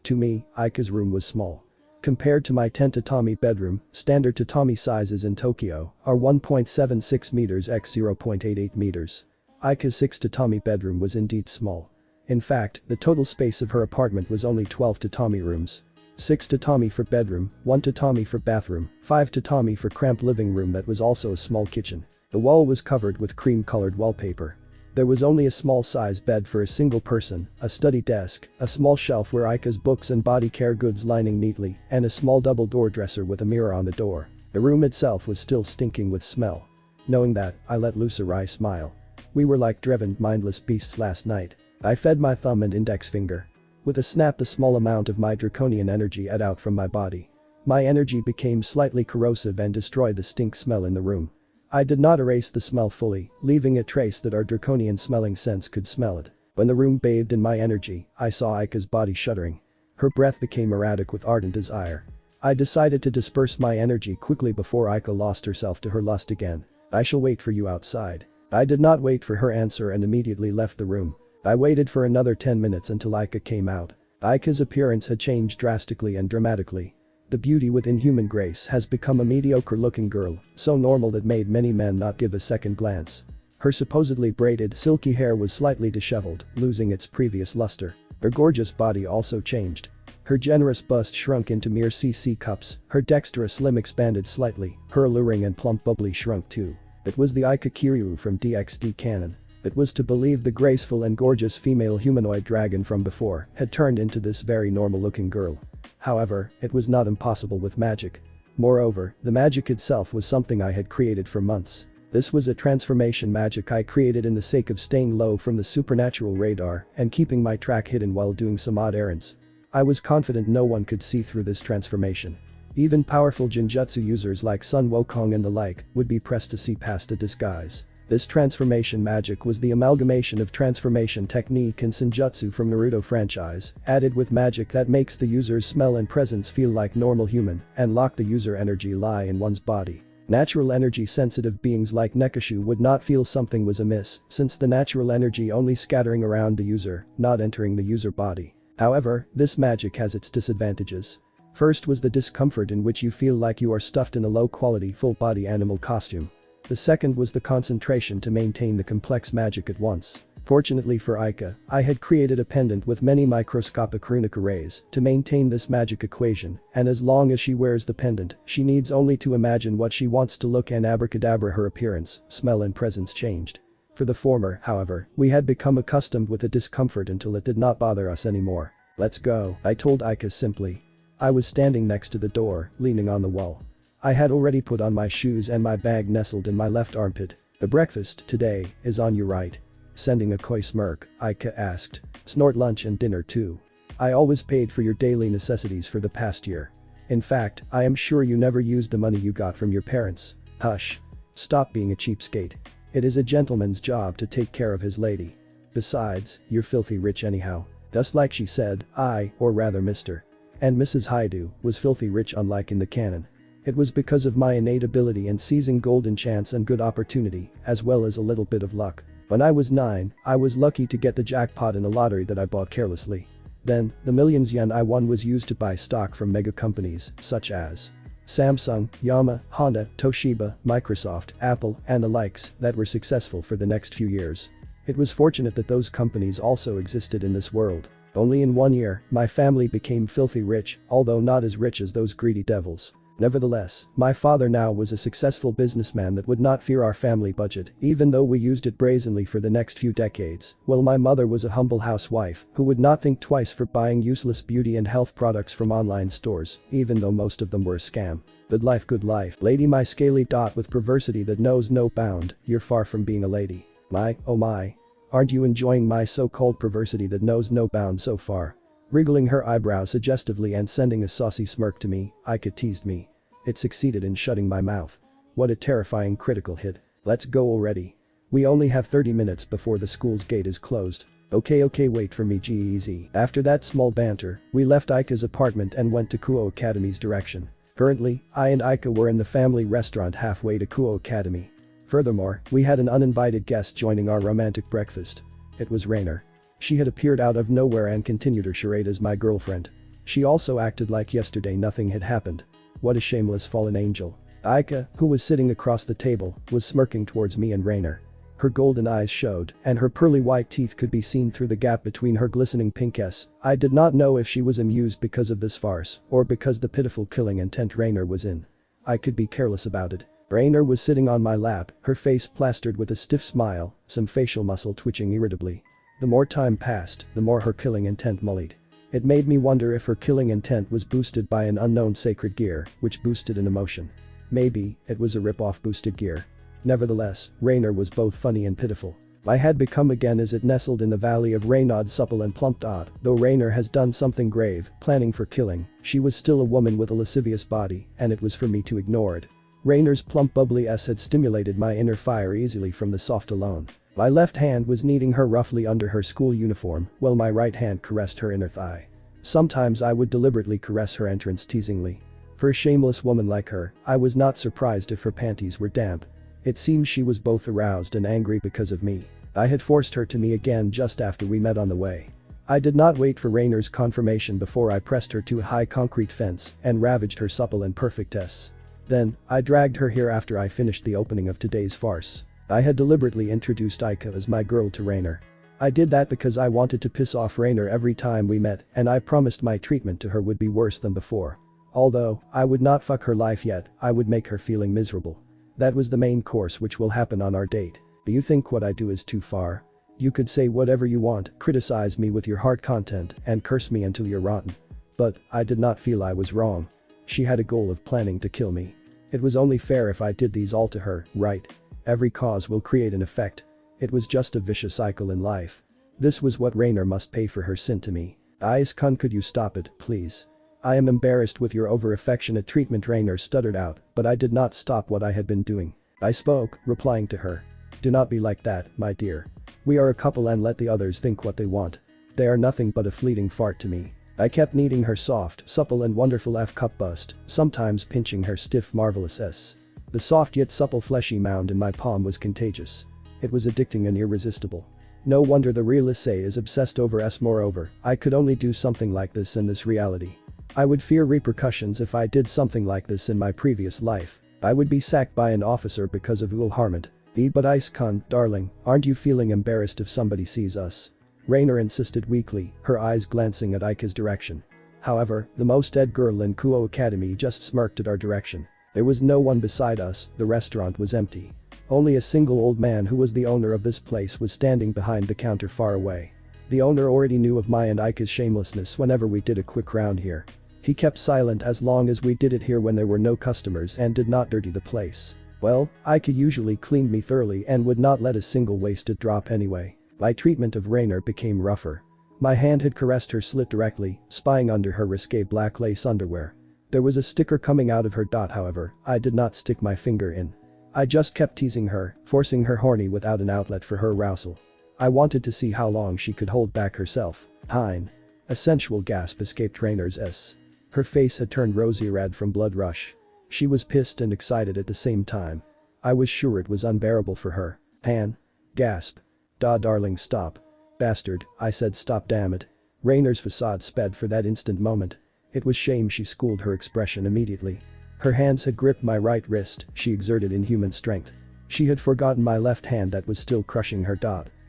Speaker 1: To me, Aika's room was small. Compared to my 10 tatami bedroom, standard tatami sizes in Tokyo are 1.76 meters x 0.88 meters. Aika's 6 tatami bedroom was indeed small. In fact, the total space of her apartment was only 12 tatami rooms. 6 tatami for bedroom, 1 tatami for bathroom, 5 tatami for cramped living room that was also a small kitchen. The wall was covered with cream-colored wallpaper. There was only a small size bed for a single person, a study desk, a small shelf where Aika's books and body care goods lining neatly, and a small double door dresser with a mirror on the door. The room itself was still stinking with smell. Knowing that, I let loose a wry smile. We were like driven, mindless beasts last night. I fed my thumb and index finger. With a snap, the small amount of my draconian energy ebbed out from my body. My energy became slightly corrosive and destroyed the stink smell in the room. I did not erase the smell fully, leaving a trace that our draconian smelling sense could smell it. When the room bathed in my energy, I saw Aika's body shuddering. Her breath became erratic with ardent desire. I decided to disperse my energy quickly before Aika lost herself to her lust again. I shall wait for you outside. I did not wait for her answer and immediately left the room. I waited for another 10 minutes until Aika came out. Aika's appearance had changed drastically and dramatically. The beauty with inhuman grace has become a mediocre-looking girl, so normal that made many men not give a second glance. Her supposedly braided, silky hair was slightly disheveled, losing its previous luster. Her gorgeous body also changed. Her generous bust shrunk into mere cc cups, her dexterous limb expanded slightly, her alluring and plump bubbly shrunk too. It was the Aika Kiryu from DxD canon. It was to believe the graceful and gorgeous female humanoid dragon from before had turned into this very normal-looking girl. However, it was not impossible with magic. Moreover, the magic itself was something I had created for months. This was a transformation magic I created in the sake of staying low from the supernatural radar and keeping my track hidden while doing some odd errands. I was confident no one could see through this transformation. Even powerful genjutsu users like Sun Wukong and the like would be pressed to see past a disguise. This transformation magic was the amalgamation of transformation technique and senjutsu from Naruto franchise, added with magic that makes the user's smell and presence feel like normal human and lock the user energy lie in one's body. Natural energy sensitive beings like Nekashu would not feel something was amiss, since the natural energy only scattering around the user, not entering the user body. However, this magic has its disadvantages. First was the discomfort in which you feel like you are stuffed in a low-quality full-body animal costume. The second was the concentration to maintain the complex magic at once. Fortunately for Aika, I had created a pendant with many microscopic runic arrays to maintain this magic equation, and as long as she wears the pendant, she needs only to imagine what she wants to look and abracadabra her appearance, smell and presence changed. For the former, however, we had become accustomed with the discomfort until it did not bother us anymore. "Let's go," I told Aika simply. I was standing next to the door, leaning on the wall. I had already put on my shoes and my bag nestled in my left armpit. "The breakfast today is on your right." Sending a coy smirk, Aika asked. "Snort lunch and dinner too. I always paid for your daily necessities for the past year. In fact, I am sure you never used the money you got from your parents." "Hush. Stop being a cheapskate. It is a gentleman's job to take care of his lady. Besides, you're filthy rich anyhow." Just like she said, I, or rather Mr. and Mrs. Haidu, was filthy rich unlike in the canon. It was because of my innate ability in seizing golden chance and good opportunity, as well as a little bit of luck. When I was 9, I was lucky to get the jackpot in a lottery that I bought carelessly. Then, the millions yen I won was used to buy stock from mega companies, such as Samsung, Yamaha, Honda, Toshiba, Microsoft, Apple, and the likes, that were successful for the next few years. It was fortunate that those companies also existed in this world. Only in 1 year, my family became filthy rich, although not as rich as those greedy devils. Nevertheless, my father now was a successful businessman that would not fear our family budget, even though we used it brazenly for the next few decades, while my mother was a humble housewife who would not think twice for buying useless beauty and health products from online stores, even though most of them were a scam. Good life, lady, my scaly dot with perversity that knows no bound, you're far from being a lady. My, oh my. Aren't you enjoying my so-called perversity that knows no bound so far? Wriggling her eyebrows suggestively and sending a saucy smirk to me, Aika teased me. It succeeded in shutting my mouth. What a terrifying critical hit. "Let's go already. We only have 30 minutes before the school's gate is closed." Okay, wait for me, GEZ. After that small banter, we left Aika's apartment and went to Kuo Academy's direction. Currently, I and Aika were in the family restaurant halfway to Kuo Academy. Furthermore, we had an uninvited guest joining our romantic breakfast. It was Rainer. She had appeared out of nowhere and continued her charade as my girlfriend. She also acted like yesterday nothing had happened. What a shameless fallen angel. Aika, who was sitting across the table, was smirking towards me and Rainer. Her golden eyes showed, and her pearly white teeth could be seen through the gap between her glistening pink S. I did not know if she was amused because of this farce, or because the pitiful killing intent Rainer was in. I could be careless about it. Rainer was sitting on my lap, her face plastered with a stiff smile, some facial muscle twitching irritably. The more time passed, the more her killing intent mullied. It made me wonder if her killing intent was boosted by an unknown sacred gear, which boosted an emotion. Maybe, it was a rip-off boosted gear. Nevertheless, Rainer was both funny and pitiful. I had become again as it nestled in the valley of Reynard supple and plump. Though Rainer has done something grave, planning for killing, she was still a woman with a lascivious body, and it was for me to ignore it. Rainer's plump bubbly S had stimulated my inner fire easily from the soft alone. My left hand was kneading her roughly under her school uniform, while my right hand caressed her inner thigh. Sometimes I would deliberately caress her entrance teasingly. For a shameless woman like her, I was not surprised if her panties were damp. It seems she was both aroused and angry because of me. I had forced her to me again just after we met on the way. I did not wait for Rainer's confirmation before I pressed her to a high concrete fence and ravaged her supple and perfect S. Then, I dragged her here after I finished the opening of today's farce. I had deliberately introduced Aika as my girl to Rainer. I did that because I wanted to piss off Rainer every time we met, and I promised my treatment to her would be worse than before. Although, I would not fuck her life yet, I would make her feeling miserable. That was the main course which will happen on our date. Do you think what I do is too far? You could say whatever you want, criticize me with your hard content, and curse me until you're rotten. But, I did not feel I was wrong. She had a goal of planning to kill me. It was only fair if I did these all to her, right? Every cause will create an effect. It was just a vicious cycle in life. This was what Rainer must pay for her sin to me. Issei, could you stop it, please? I am embarrassed with your over-affectionate treatment, Rainer stuttered out, but I did not stop what I had been doing. I spoke, replying to her. Do not be like that, my dear. We are a couple and let the others think what they want. They are nothing but a fleeting fart to me. I kept kneading her soft, supple and wonderful F-cup bust, sometimes pinching her stiff marvelous S. The soft yet supple fleshy mound in my palm was contagious. It was addicting and irresistible. No wonder the real Issei is obsessed over S. Moreover, I could only do something like this in this reality. I would fear repercussions if I did something like this in my previous life. I would be sacked by an officer because of ulharment. But Issei, darling, aren't you feeling embarrassed if somebody sees us? Rainer insisted weakly, her eyes glancing at Aika's direction. However, the most ed girl in Kuo Academy just smirked at our direction. There was no one beside us, the restaurant was empty. Only a single old man who was the owner of this place was standing behind the counter far away. The owner already knew of my and Aika's shamelessness whenever we did a quick round here. He kept silent as long as we did it here when there were no customers and did not dirty the place. Well, Aika usually cleaned me thoroughly and would not let a single wasted drop anyway. My treatment of Rainer became rougher. My hand had caressed her slit directly, spying under her risque black lace underwear. There was a sticker coming out of her. However, I did not stick my finger in. I just kept teasing her, forcing her horny without an outlet for her arousal. I wanted to see how long she could hold back herself. Hein. A sensual gasp escaped Rainer's S. Her face had turned rosy red from blood rush. She was pissed and excited at the same time. I was sure it was unbearable for her. Han. Gasp. Darling, stop. Bastard, I said, stop, damn it. Rainer's facade sped for that instant moment. It was shame she schooled her expression immediately. Her hands had gripped my right wrist, she exerted inhuman strength. She had forgotten my left hand that was still crushing her.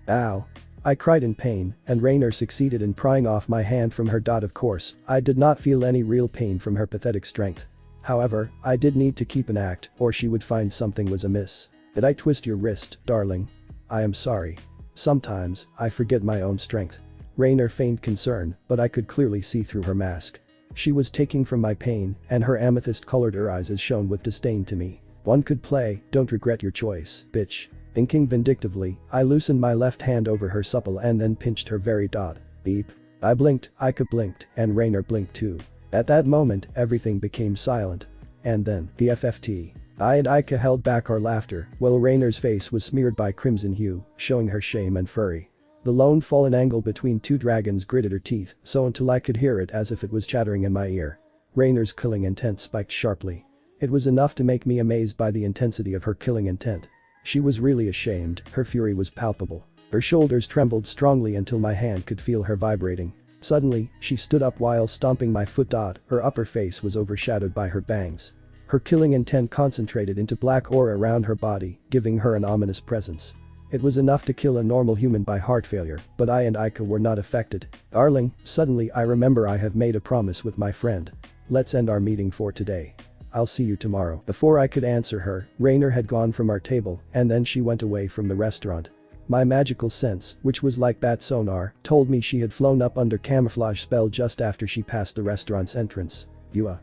Speaker 1: Ow. I cried in pain, and Rainer succeeded in prying off my hand from her. Of course, I did not feel any real pain from her pathetic strength. However, I did need to keep an act, or she would find something was amiss. Did I twist your wrist, darling? I am sorry. Sometimes, I forget my own strength. Rainer feigned concern, but I could clearly see through her mask. She was taking from my pain, and her amethyst-colored eyes shone with disdain to me. One could play, don't regret your choice, bitch. Thinking vindictively, I loosened my left hand over her supple and then pinched her very. Beep. I blinked, Aika blinked, and Rainer blinked too. At that moment, everything became silent. And then, BFFT. I and Aika held back our laughter, while Rainer's face was smeared by crimson hue, showing her shame and fury. The lone fallen angle between two dragons gritted her teeth, so until I could hear it as if it was chattering in my ear. Rainer's killing intent spiked sharply. It was enough to make me amazed by the intensity of her killing intent. She was really ashamed, her fury was palpable. Her shoulders trembled strongly until my hand could feel her vibrating. Suddenly, she stood up while stomping my foot. Her upper face was overshadowed by her bangs. Her killing intent concentrated into black aura around her body, giving her an ominous presence. It was enough to kill a normal human by heart failure, but I and Aika were not affected. Darling, suddenly I remember I have made a promise with my friend. Let's end our meeting for today. I'll see you tomorrow. Before I could answer her, Rainer had gone from our table, and then she went away from the restaurant. My magical sense, which was like bat sonar, told me she had flown up under camouflage spell just after she passed the restaurant's entrance. Fua.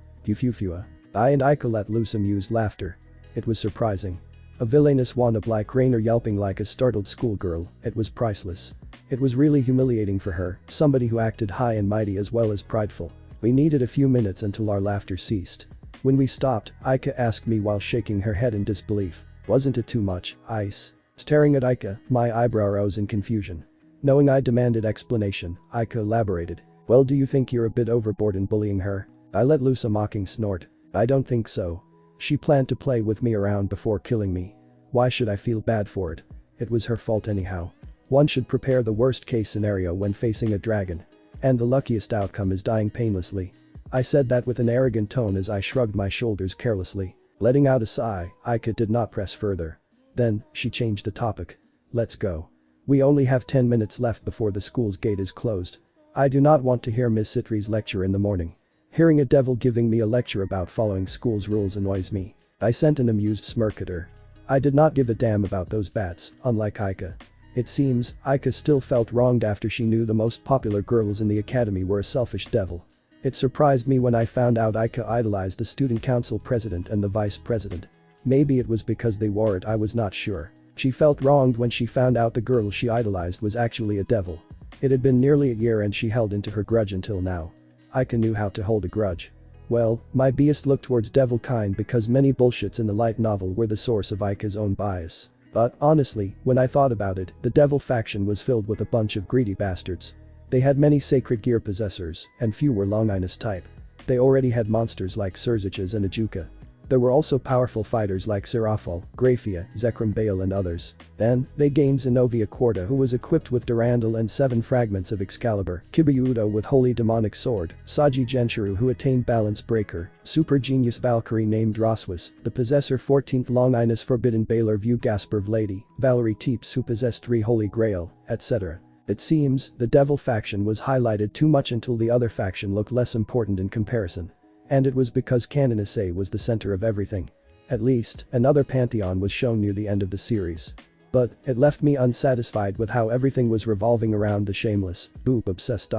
Speaker 1: I and Aika let loose amused laughter. It was surprising. A villainous wannabe like Rainer yelping like a startled schoolgirl, it was priceless. It was really humiliating for her, somebody who acted high and mighty as well as prideful. We needed a few minutes until our laughter ceased. When we stopped, Aika asked me while shaking her head in disbelief. Wasn't it too much, Ice? Staring at Aika, my eyebrow rose in confusion. Knowing I demanded explanation, Aika elaborated. Well, do you think you're a bit overboard in bullying her? I let loose a mocking snort. I don't think so. She planned to play with me around before killing me. Why should I feel bad for it? It was her fault anyhow. One should prepare the worst case scenario when facing a dragon. And the luckiest outcome is dying painlessly. I said that with an arrogant tone as I shrugged my shoulders carelessly. Letting out a sigh, Aika did not press further. Then, she changed the topic. Let's go. We only have 10 minutes left before the school's gate is closed. I do not want to hear Miss Citri's lecture in the morning. Hearing a devil giving me a lecture about following school's rules annoys me. I sent an amused smirk at her. I did not give a damn about those bats, unlike Aika. It seems, Aika still felt wronged after she knew the most popular girls in the academy were a selfish devil. It surprised me when I found out Aika idolized the student council president and the vice president. Maybe it was because they wore it, I was not sure. She felt wronged when she found out the girl she idolized was actually a devil. It had been nearly a year and she held into her grudge until now. Aika knew how to hold a grudge. Well, my bias looked towards devil kind because many bullshits in the light novel were the source of Aika's own bias. But, honestly, when I thought about it, the devil faction was filled with a bunch of greedy bastards. They had many sacred gear possessors, and few were Longinus type. They already had monsters like Surziches and Ajuka. There were also powerful fighters like Seraphol, Graphia, Zekrom Bale and others. Then, they gained Zenobia Quarta who was equipped with Durandal and 7 fragments of Excalibur, Kibayudo with Holy Demonic Sword, Saji Genshiru who attained Balance Breaker, Super Genius Valkyrie named Roswis, the possessor 14th Longinus Forbidden Baylor View Gasper Vladi, Valerie Teeps who possessed 3 Holy Grail, etc. It seems, the devil faction was highlighted too much until the other faction looked less important in comparison. And it was because canon Issei was the center of everything. At least, another pantheon was shown near the end of the series. But, it left me unsatisfied with how everything was revolving around the shameless, obsessed.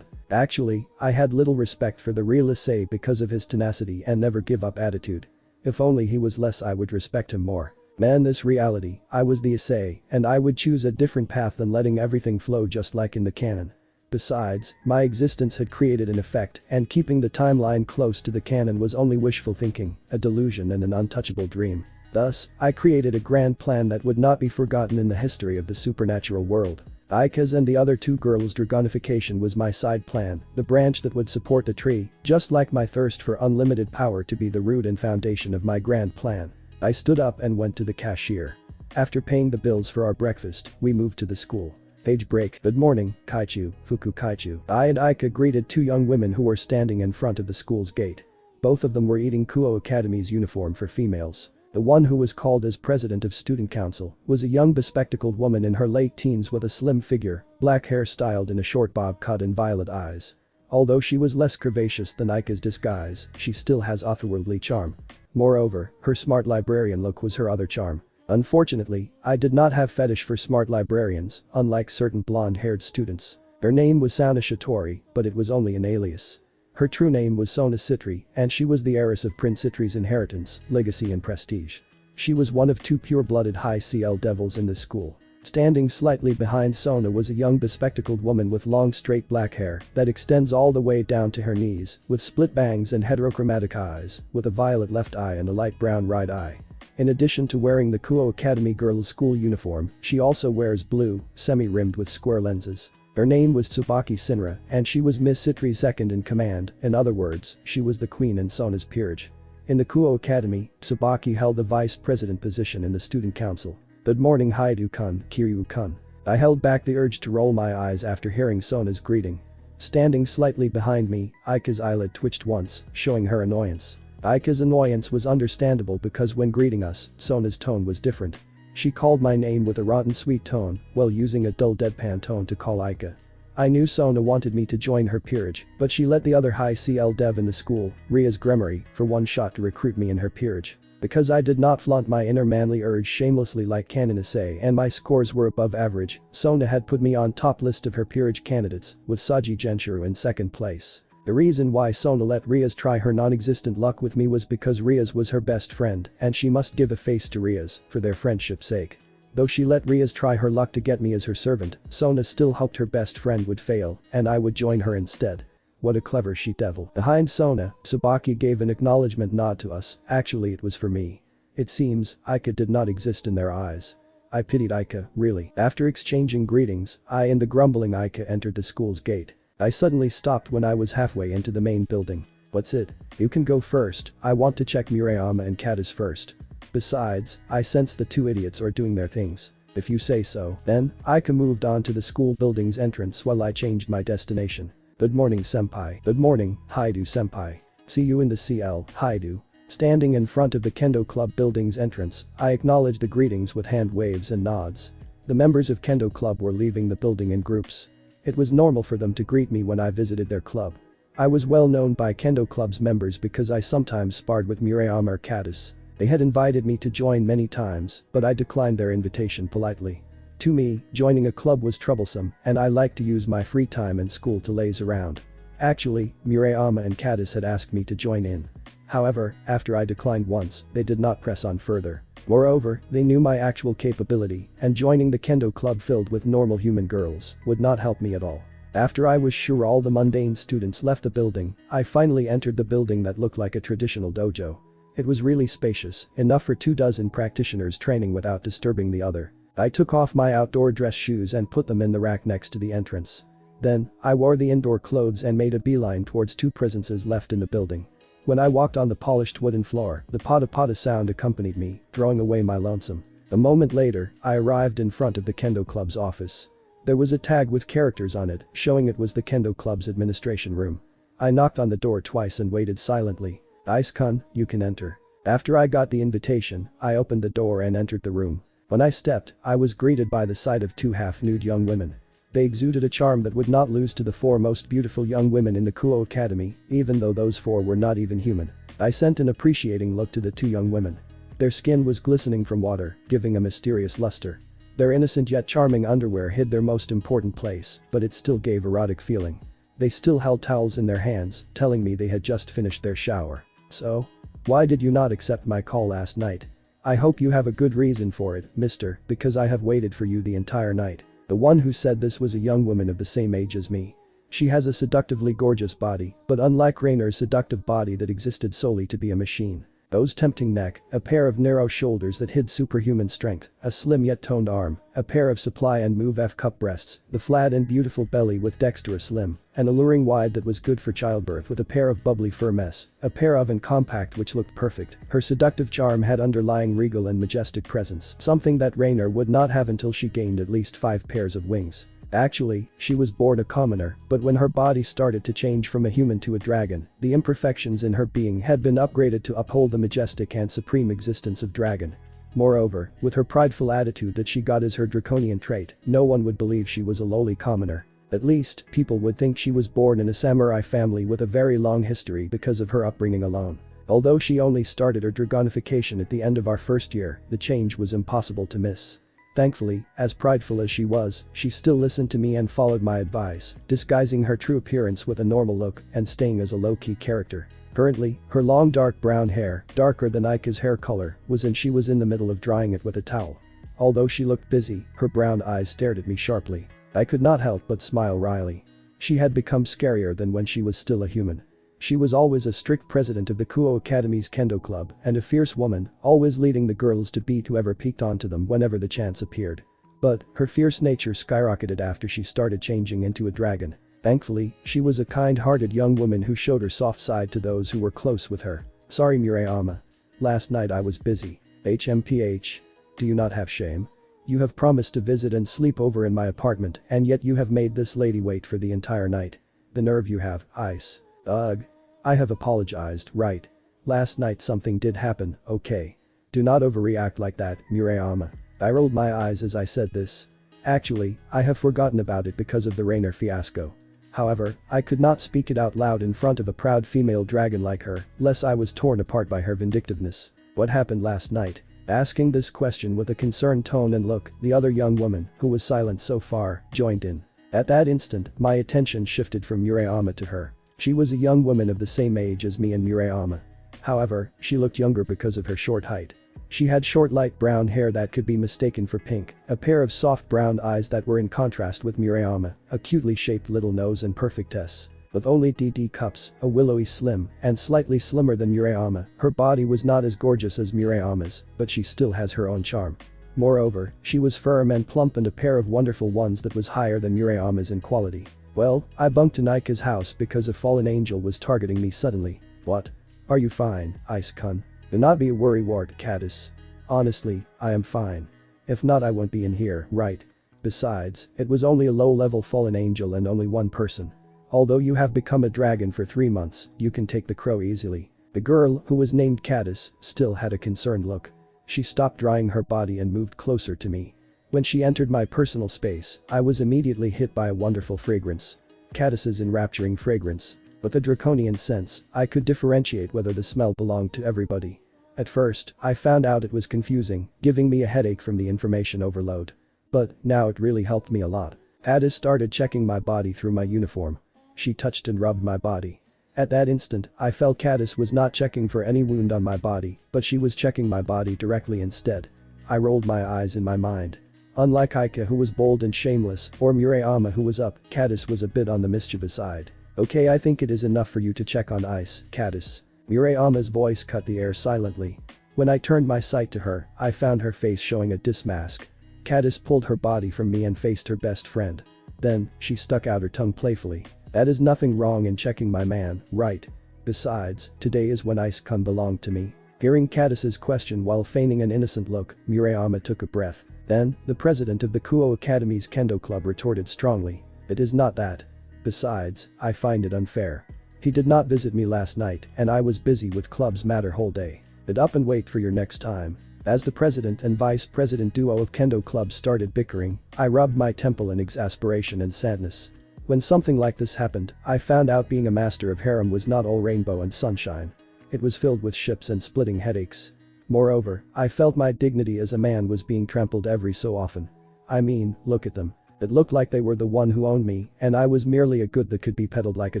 Speaker 1: Actually, I had little respect for the real Issei because of his tenacity and never give up attitude. If only he was less I would respect him more. Man, this reality, I was the Issei, and I would choose a different path than letting everything flow just like in the canon. Besides, my existence had created an effect and keeping the timeline close to the canon was only wishful thinking, a delusion and an untouchable dream. Thus, I created a grand plan that would not be forgotten in the history of the supernatural world. Aika's and the other 2 girls' dragonification was my side plan, the branch that would support the tree, just like my thirst for unlimited power to be the root and foundation of my grand plan. I stood up and went to the cashier. After paying the bills for our breakfast, we moved to the school. Page break. Good morning, Kaichu, Fuku Kaichu. I and Aika greeted 2 young women who were standing in front of the school's gate. Both of them were eating Kuo Academy's uniform for females. The one who was called as president of student council was a young bespectacled woman in her late teens with a slim figure, black hair styled in a short bob cut and violet eyes. Although she was less curvaceous than Aika's disguise, she still has otherworldly charm. Moreover, her smart librarian look was her other charm. Unfortunately, I did not have fetish for smart librarians, unlike certain blonde-haired students. Her name was Sauna Shitori, but it was only an alias. Her true name was Sona Citri, and she was the heiress of Prince Citri's inheritance, legacy and prestige. She was one of 2 pure-blooded high CL devils in this school. Standing slightly behind Sona was a young bespectacled woman with long straight black hair that extends all the way down to her knees, with split bangs and heterochromatic eyes, with a violet left eye and a light brown right eye. In addition to wearing the Kuo Academy girls' school uniform, she also wears blue, semi-rimmed with square lenses. Her name was Tsubaki Sinra, and she was Miss Citri's second in command, in other words, she was the queen in Sona's peerage. In the Kuo Academy, Tsubaki held the vice president position in the student council. Good morning Haidu-kun, Kiryu-kun. I held back the urge to roll my eyes after hearing Sona's greeting. Standing slightly behind me, Aika's eyelid twitched once, showing her annoyance. Aika's annoyance was understandable because when greeting us, Sona's tone was different. She called my name with a rotten sweet tone, while using a dull deadpan tone to call Aika. I knew Sona wanted me to join her peerage, but she let the other high CL dev in the school, Rias Gremory, for one shot to recruit me in her peerage. Because I did not flaunt my inner manly urge shamelessly like canon Issei and my scores were above average, Sona had put me on top list of her peerage candidates, with Saji Genshiro in second place. The reason why Sona let Rias try her non-existent luck with me was because Rias was her best friend and she must give a face to Rias, for their friendship's sake. Though she let Rias try her luck to get me as her servant, Sona still hoped her best friend would fail and I would join her instead. What a clever she-devil. Behind Sona, Tsubaki gave an acknowledgement nod to us, actually it was for me. It seems, Aika did not exist in their eyes. I pitied Aika, really. After exchanging greetings, I and the grumbling Aika entered the school's gate. I suddenly stopped when I was halfway into the main building. What's it? You can go first, I want to check Murayama and Ctis first. Besides, I sense the two idiots are doing their things. If you say so. Then, Aika moved on to the school building's entrance while I changed my destination. Good morning senpai. Good morning, Haidu senpai. See you in the CL, Haidu. Standing in front of the Kendo Club building's entrance, I acknowledged the greetings with hand waves and nods. The members of Kendo Club were leaving the building in groups. It was normal for them to greet me when I visited their club. I was well known by Kendo Club's members because I sometimes sparred with Murayama or Ctis. They had invited me to join many times, but I declined their invitation politely. To me, joining a club was troublesome and I liked to use my free time in school to laze around. Actually, Murayama and Ctis had asked me to join in. However, after I declined once, they did not press on further. Moreover, they knew my actual capability and joining the Kendo Club filled with normal human girls would not help me at all. After I was sure all the mundane students left the building, I finally entered the building that looked like a traditional dojo. It was really spacious, enough for 24 practitioners training without disturbing the other. I took off my outdoor dress shoes and put them in the rack next to the entrance. Then, I wore the indoor clothes and made a beeline towards two presences left in the building. When I walked on the polished wooden floor, the pada-pada sound accompanied me, throwing away my lonesome. A moment later, I arrived in front of the Kendo Club's office. There was a tag with characters on it, showing it was the Kendo Club's administration room. I knocked on the door twice and waited silently. Ice-kun, you can enter. After I got the invitation, I opened the door and entered the room. When I stepped, I was greeted by the sight of two half-nude young women. They exuded a charm that would not lose to the 4 most beautiful young women in the Kuo Academy, even though those 4 were not even human. I sent an appreciating look to the 2 young women. Their skin was glistening from water, giving a mysterious luster. Their innocent yet charming underwear hid their most important place, but it still gave erotic feeling. They still held towels in their hands, telling me they had just finished their shower. So? Why did you not accept my call last night? I hope you have a good reason for it, mister, because I have waited for you the entire night. The one who said this was a young woman of the same age as me. She has a seductively gorgeous body, but unlike Rainer's seductive body that existed solely to be a machine. Those tempting neck, a pair of narrow shoulders that hid superhuman strength, a slim yet toned arm, a pair of supply and move F cup breasts, the flat and beautiful belly with dexterous limb, an alluring wide that was good for childbirth with a pair of bubbly fur mess, a pair of and compact which looked perfect. Her seductive charm had underlying regal and majestic presence, something that Rainer would not have until she gained at least 5 pairs of wings. Actually, she was born a commoner, but when her body started to change from a human to a dragon, the imperfections in her being had been upgraded to uphold the majestic and supreme existence of dragon. Moreover, with her prideful attitude that she got as her draconian trait, no one would believe she was a lowly commoner. At least, people would think she was born in a samurai family with a very long history because of her upbringing alone. Although she only started her dragonification at the end of our first year, the change was impossible to miss. Thankfully, as prideful as she was, she still listened to me and followed my advice, disguising her true appearance with a normal look and staying as a low-key character. Currently, her long dark brown hair, darker than Aika's hair color, she was in the middle of drying it with a towel. Although she looked busy, her brown eyes stared at me sharply. I could not help but smile wryly. She had become scarier than when she was still a human. She was always a strict president of the Kuo Academy's Kendo Club and a fierce woman, always leading the girls to beat whoever peeked onto them whenever the chance appeared. But, her fierce nature skyrocketed after she started changing into a dragon. Thankfully, she was a kind-hearted young woman who showed her soft side to those who were close with her. Sorry Murayama. Last night I was busy. HMPH. Do you not have shame? You have promised to visit and sleep over in my apartment and yet you have made this lady wait for the entire night. The nerve you have, Ice. Ugh. I have apologized, right? Last night something did happen, okay? Do not overreact like that, Murayama. I rolled my eyes as I said this. Actually, I have forgotten about it because of the Rainer fiasco. However, I could not speak it out loud in front of a proud female dragon like her, lest I was torn apart by her vindictiveness. What happened last night? Asking this question with a concerned tone and look, the other young woman, who was silent so far, joined in. At that instant, my attention shifted from Murayama to her. She was a young woman of the same age as me and Murayama. However, she looked younger because of her short height. She had short light brown hair that could be mistaken for pink, a pair of soft brown eyes that were in contrast with Murayama, a cutely shaped little nose and perfect S. With only DD cups, a willowy slim, and slightly slimmer than Murayama, her body was not as gorgeous as Murayama's, but she still has her own charm. Moreover, she was firm and plump and a pair of wonderful ones that was higher than Murayama's in quality. Well, I bunked in Aika's house because a fallen angel was targeting me suddenly. What? Are you fine, Ice-kun? Do not be a worrywart, Ctis. Honestly, I am fine. If not I won't be in here, right? Besides, it was only a low-level fallen angel and only one person. Although you have become a dragon for 3 months, you can take the crow easily. The girl, who was named Ctis, still had a concerned look. She stopped drying her body and moved closer to me. When she entered my personal space, I was immediately hit by a wonderful fragrance. Ctis's enrapturing fragrance. With a draconian sense, I could differentiate whether the smell belonged to everybody. At first, I found out it was confusing, giving me a headache from the information overload. But now it really helped me a lot. Ctis started checking my body through my uniform. She touched and rubbed my body. At that instant, I felt Ctis was not checking for any wound on my body, but she was checking my body directly instead. I rolled my eyes in my mind. Unlike Aika who was bold and shameless, or Murayama who was up, Ctis was a bit on the mischievous side. Okay, I think it is enough for you to check on Ice, Ctis. Murayama's voice cut the air silently. When I turned my sight to her, I found her face showing a dismask. Ctis pulled her body from me and faced her best friend. Then, she stuck out her tongue playfully. That is nothing wrong in checking my man, right? Besides, today is when Ice-kun belonged to me. Hearing Ctis's question while feigning an innocent look, Murayama took a breath. Then, the president of the Kuo Academy's Kendo Club retorted strongly. It is not that. Besides, I find it unfair. He did not visit me last night and I was busy with club's matter whole day. Get up and wait for your next time. As the president and vice president duo of Kendo Club started bickering, I rubbed my temple in exasperation and sadness. When something like this happened, I found out being a master of harem was not all rainbow and sunshine. It was filled with ships and splitting headaches. Moreover, I felt my dignity as a man was being trampled every so often. I mean, look at them. It looked like they were the one who owned me and I was merely a good that could be peddled like a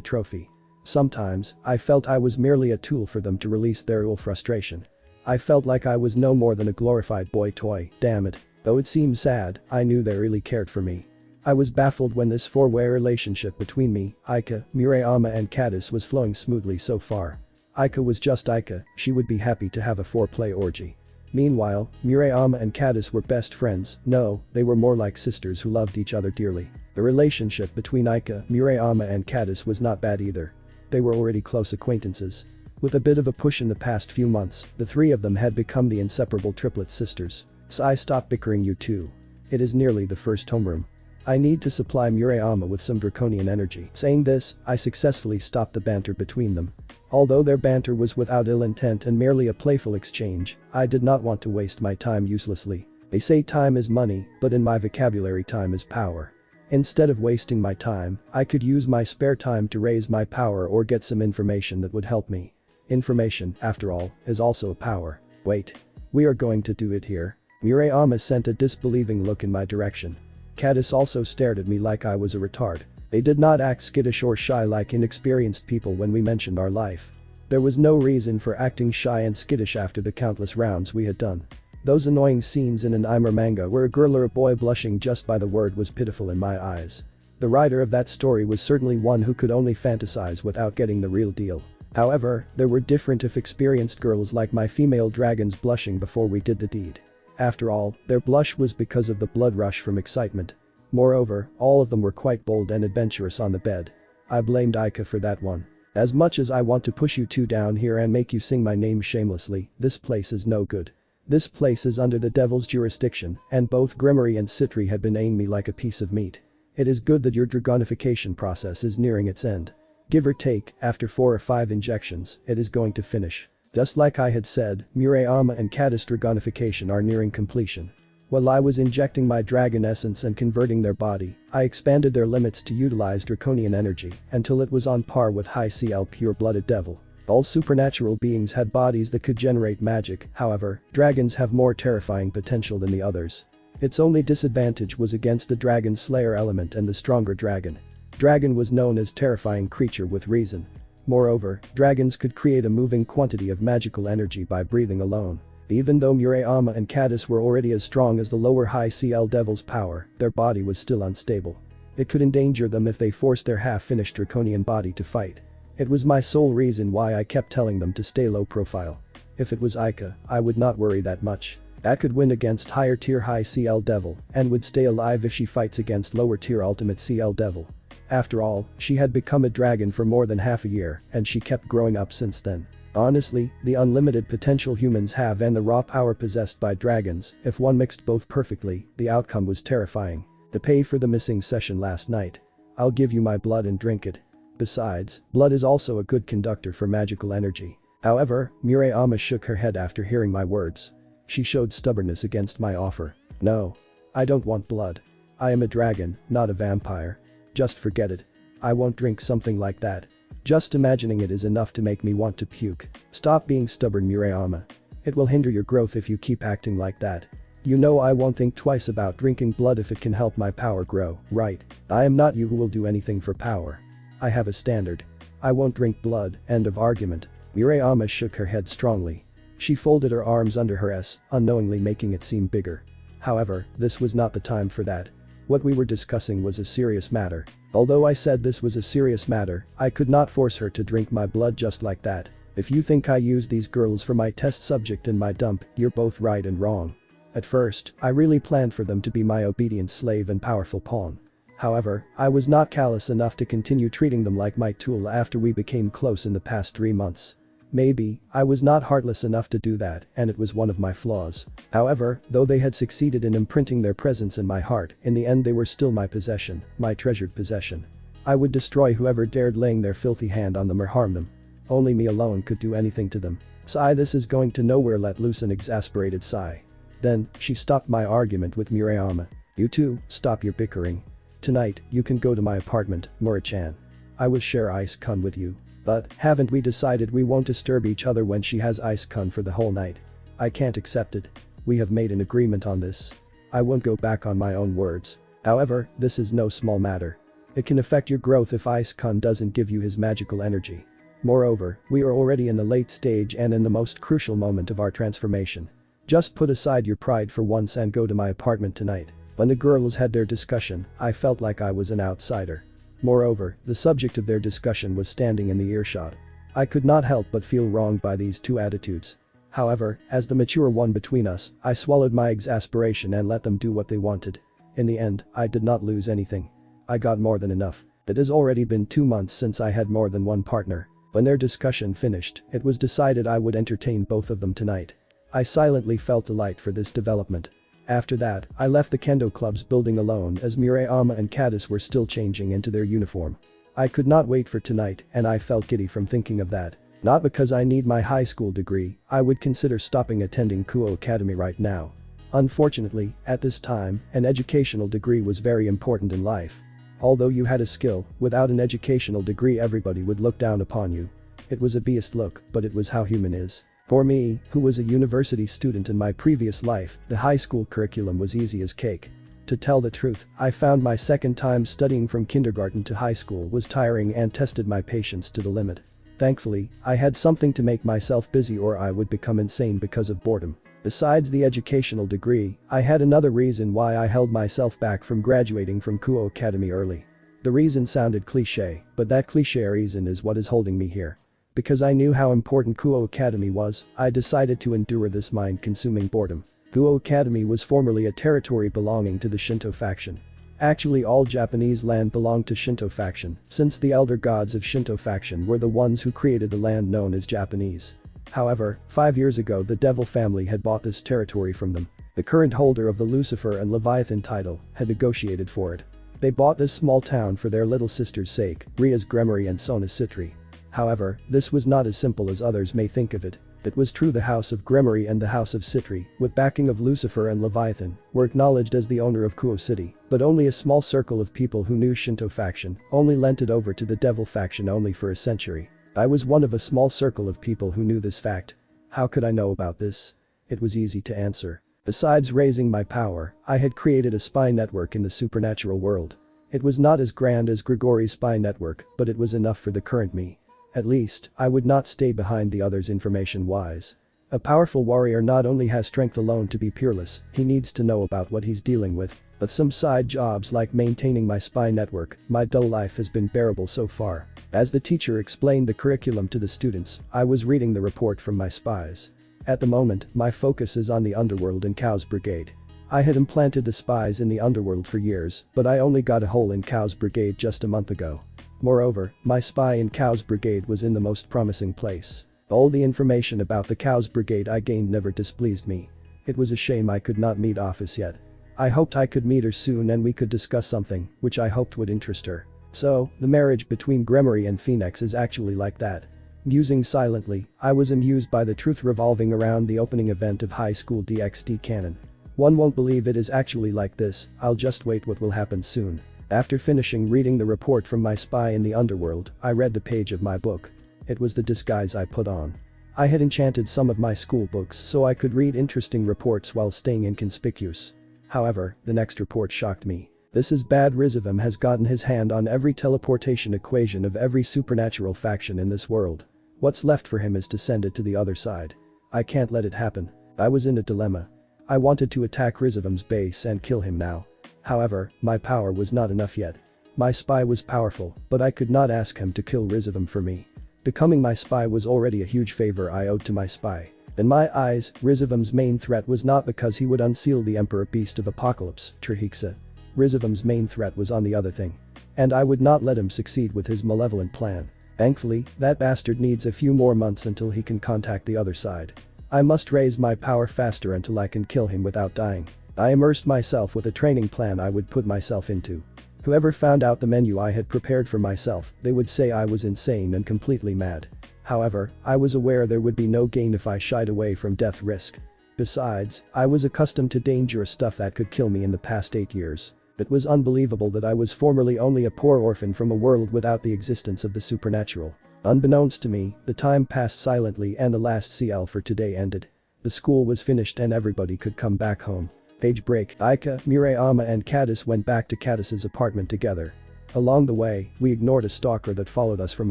Speaker 1: trophy. Sometimes, I felt I was merely a tool for them to release their ill frustration. I felt like I was no more than a glorified boy toy, damn it. Though it seemed sad, I knew they really cared for me. I was baffled when this four-way relationship between me, Aika, Murayama and Ctis was flowing smoothly so far. Aika was just Aika, she would be happy to have a foreplay orgy. Meanwhile, Murayama and Ctis were best friends, no, they were more like sisters who loved each other dearly. The relationship between Aika, Murayama and Ctis was not bad either. They were already close acquaintances. With a bit of a push in the past few months, the three of them had become the inseparable triplet sisters. So I stopped bickering you two. It is nearly the first homeroom. I need to supply Murayama with some draconian energy. Saying this, I successfully stopped the banter between them. Although their banter was without ill intent and merely a playful exchange, I did not want to waste my time uselessly. They say time is money, but in my vocabulary time is power. Instead of wasting my time, I could use my spare time to raise my power or get some information that would help me. Information, after all, is also a power. Wait. We are going to do it here. Murayama sent a disbelieving look in my direction. Ctis also stared at me like I was a retard. They did not act skittish or shy like inexperienced people when we mentioned our life. There was no reason for acting shy and skittish after the countless rounds we had done. Those annoying scenes in an anime manga where a girl or a boy blushing just by the word was pitiful in my eyes. The writer of that story was certainly one who could only fantasize without getting the real deal. However, there were different if experienced girls like my female dragons blushing before we did the deed. After all, their blush was because of the blood rush from excitement. Moreover, all of them were quite bold and adventurous on the bed. I blamed Aika for that one. As much as I want to push you two down here and make you sing my name shamelessly, this place is no good. This place is under the devil's jurisdiction, and both Grimory and Citri had been eyeing me like a piece of meat. It is good that your dragonification process is nearing its end. Give or take, after 4 or 5 injections, it is going to finish. Just like I had said, Murayama and Ctis dragonification are nearing completion. While I was injecting my dragon essence and converting their body, I expanded their limits to utilize draconian energy until it was on par with high CL pure-blooded devil. All supernatural beings had bodies that could generate magic, however, dragons have more terrifying potential than the others. Its only disadvantage was against the dragon slayer element and the stronger dragon. Dragon was known as terrifying creature with reason. Moreover, dragons could create a moving quantity of magical energy by breathing alone. Even though Murayama and Ctis were already as strong as the lower high CL devil's power, their body was still unstable. It could endanger them if they forced their half-finished draconian body to fight. It was my sole reason why I kept telling them to stay low profile. If it was Aika, I would not worry that much. That could win against higher tier high CL devil and would stay alive if she fights against lower tier ultimate CL devil. After all, she had become a dragon for more than half a year and she kept growing up since then. Honestly, the unlimited potential humans have and the raw power possessed by dragons, if one mixed both perfectly, the outcome was terrifying. The pay for the missing session last night. I'll give you my blood and drink it. Besides, blood is also a good conductor for magical energy. However, Murayama shook her head after hearing my words. She showed stubbornness against my offer. No. I don't want blood. I am a dragon, not a vampire. Just forget it. I won't drink something like that. Just imagining it is enough to make me want to puke. Stop being stubborn, Murayama. It will hinder your growth if you keep acting like that. You know I won't think twice about drinking blood if it can help my power grow, right? I am not you who will do anything for power. I have a standard. I won't drink blood, end of argument. Murayama shook her head strongly. She folded her arms under her S, unknowingly making it seem bigger. However, this was not the time for that. What we were discussing was a serious matter. Although I said this was a serious matter, I could not force her to drink my blood just like that. If you think I used these girls for my test subject in my dump, you're both right and wrong. At first, I really planned for them to be my obedient slave and powerful pawn. However, I was not callous enough to continue treating them like my tool after we became close in the past 3 months. Maybe, I was not heartless enough to do that, and it was one of my flaws. However, though they had succeeded in imprinting their presence in my heart, in the end they were still my possession, my treasured possession. I would destroy whoever dared laying their filthy hand on them or harm them. Only me alone could do anything to them. Sigh, this is going to nowhere, let loose an exasperated sigh. Then, she stopped my argument with Murayama. You two, stop your bickering. Tonight, you can go to my apartment, Mura-chan. I will share ice-kun with you. But, haven't we decided we won't disturb each other when she has ice-kun for the whole night? I can't accept it. We have made an agreement on this. I won't go back on my own words. However, this is no small matter. It can affect your growth if ice-kun doesn't give you his magical energy. Moreover, we are already in the late stage and in the most crucial moment of our transformation. Just put aside your pride for once and go to my apartment tonight. When the girls had their discussion, I felt like I was an outsider. Moreover, the subject of their discussion was standing in the earshot. I could not help but feel wronged by these two attitudes. However, as the mature one between us, I swallowed my exasperation and let them do what they wanted. In the end, I did not lose anything. I got more than enough. It has already been 2 months since I had more than one partner. When their discussion finished, it was decided I would entertain both of them tonight. I silently felt delight for this development. After that, I left the kendo club's building alone as Murayama and Ctis were still changing into their uniform. I could not wait for tonight and I felt giddy from thinking of that. Not because I need my high school degree, I would consider stopping attending Kuo Academy right now. Unfortunately, at this time, an educational degree was very important in life. Although you had a skill, without an educational degree everybody would look down upon you. It was a biased look, but it was how human is. For me, who was a university student in my previous life, the high school curriculum was easy as cake. To tell the truth, I found my second time studying from kindergarten to high school was tiring and tested my patience to the limit. Thankfully, I had something to make myself busy or I would become insane because of boredom. Besides the educational degree, I had another reason why I held myself back from graduating from Kuo Academy early. The reason sounded cliché, but that cliché reason is what is holding me here. Because I knew how important Kuo Academy was, I decided to endure this mind-consuming boredom. Kuo Academy was formerly a territory belonging to the Shinto faction. Actually, all Japanese land belonged to Shinto faction, since the elder gods of Shinto faction were the ones who created the land known as Japanese. However, 5 years ago the Devil family had bought this territory from them. The current holder of the Lucifer and Leviathan title had negotiated for it. They bought this small town for their little sister's sake, Rias Gremory and Sona Citri. However, this was not as simple as others may think of it. It was true the House of Gremory and the House of Citri, with backing of Lucifer and Leviathan, were acknowledged as the owner of Kuo City, but only a small circle of people who knew Shinto faction only lent it over to the Devil faction only for a century. I was one of a small circle of people who knew this fact. How could I know about this? It was easy to answer. Besides raising my power, I had created a spy network in the supernatural world. It was not as grand as Grigori's spy network, but it was enough for the current me. At least, I would not stay behind the others information-wise. A powerful warrior not only has strength alone to be peerless, he needs to know about what he's dealing with. With some side jobs like maintaining my spy network, my dull life has been bearable so far. As the teacher explained the curriculum to the students, I was reading the report from my spies. At the moment, my focus is on the underworld and Cow's brigade. I had implanted the spies in the underworld for years, but I only got a hole in Cow's brigade just a month ago. Moreover, my spy in Cow's brigade was in the most promising place. All the information about the Cow's brigade I gained never displeased me. It was a shame I could not meet Office yet. I hoped I could meet her soon and we could discuss something, which I hoped would interest her. So, the marriage between Gremory and Phoenix is actually like that. Musing silently, I was amused by the truth revolving around the opening event of High School DxD canon. One won't believe it is actually like this, I'll just wait what will happen soon. After finishing reading the report from my spy in the underworld, I read the page of my book. It was the disguise I put on. I had enchanted some of my school books so I could read interesting reports while staying inconspicuous. However, the next report shocked me. This is bad. Rizavim has gotten his hand on every teleportation equation of every supernatural faction in this world. What's left for him is to send it to the other side. I can't let it happen. I was in a dilemma. I wanted to attack Rizavim's base and kill him now. However, my power was not enough yet. My spy was powerful, but I could not ask him to kill Rizavim for me. Becoming my spy was already a huge favor I owed to my spy. In my eyes, Rizavim's main threat was not because he would unseal the Emperor Beast of Apocalypse, Terhixa. Rizavim's main threat was on the other thing. And I would not let him succeed with his malevolent plan. Thankfully, that bastard needs a few more months until he can contact the other side. I must raise my power faster until I can kill him without dying. I immersed myself with a training plan I would put myself into. Whoever found out the menu I had prepared for myself, they would say I was insane and completely mad. However, I was aware there would be no gain if I shied away from death risk. Besides, I was accustomed to dangerous stuff that could kill me in the past 8 years. It was unbelievable that I was formerly only a poor orphan from a world without the existence of the supernatural. Unbeknownst to me, the time passed silently and the last CL for today ended. The school was finished and everybody could come back home. Page break. Aika, Murayama and Ctis went back to Ctis's apartment together. Along the way, we ignored a stalker that followed us from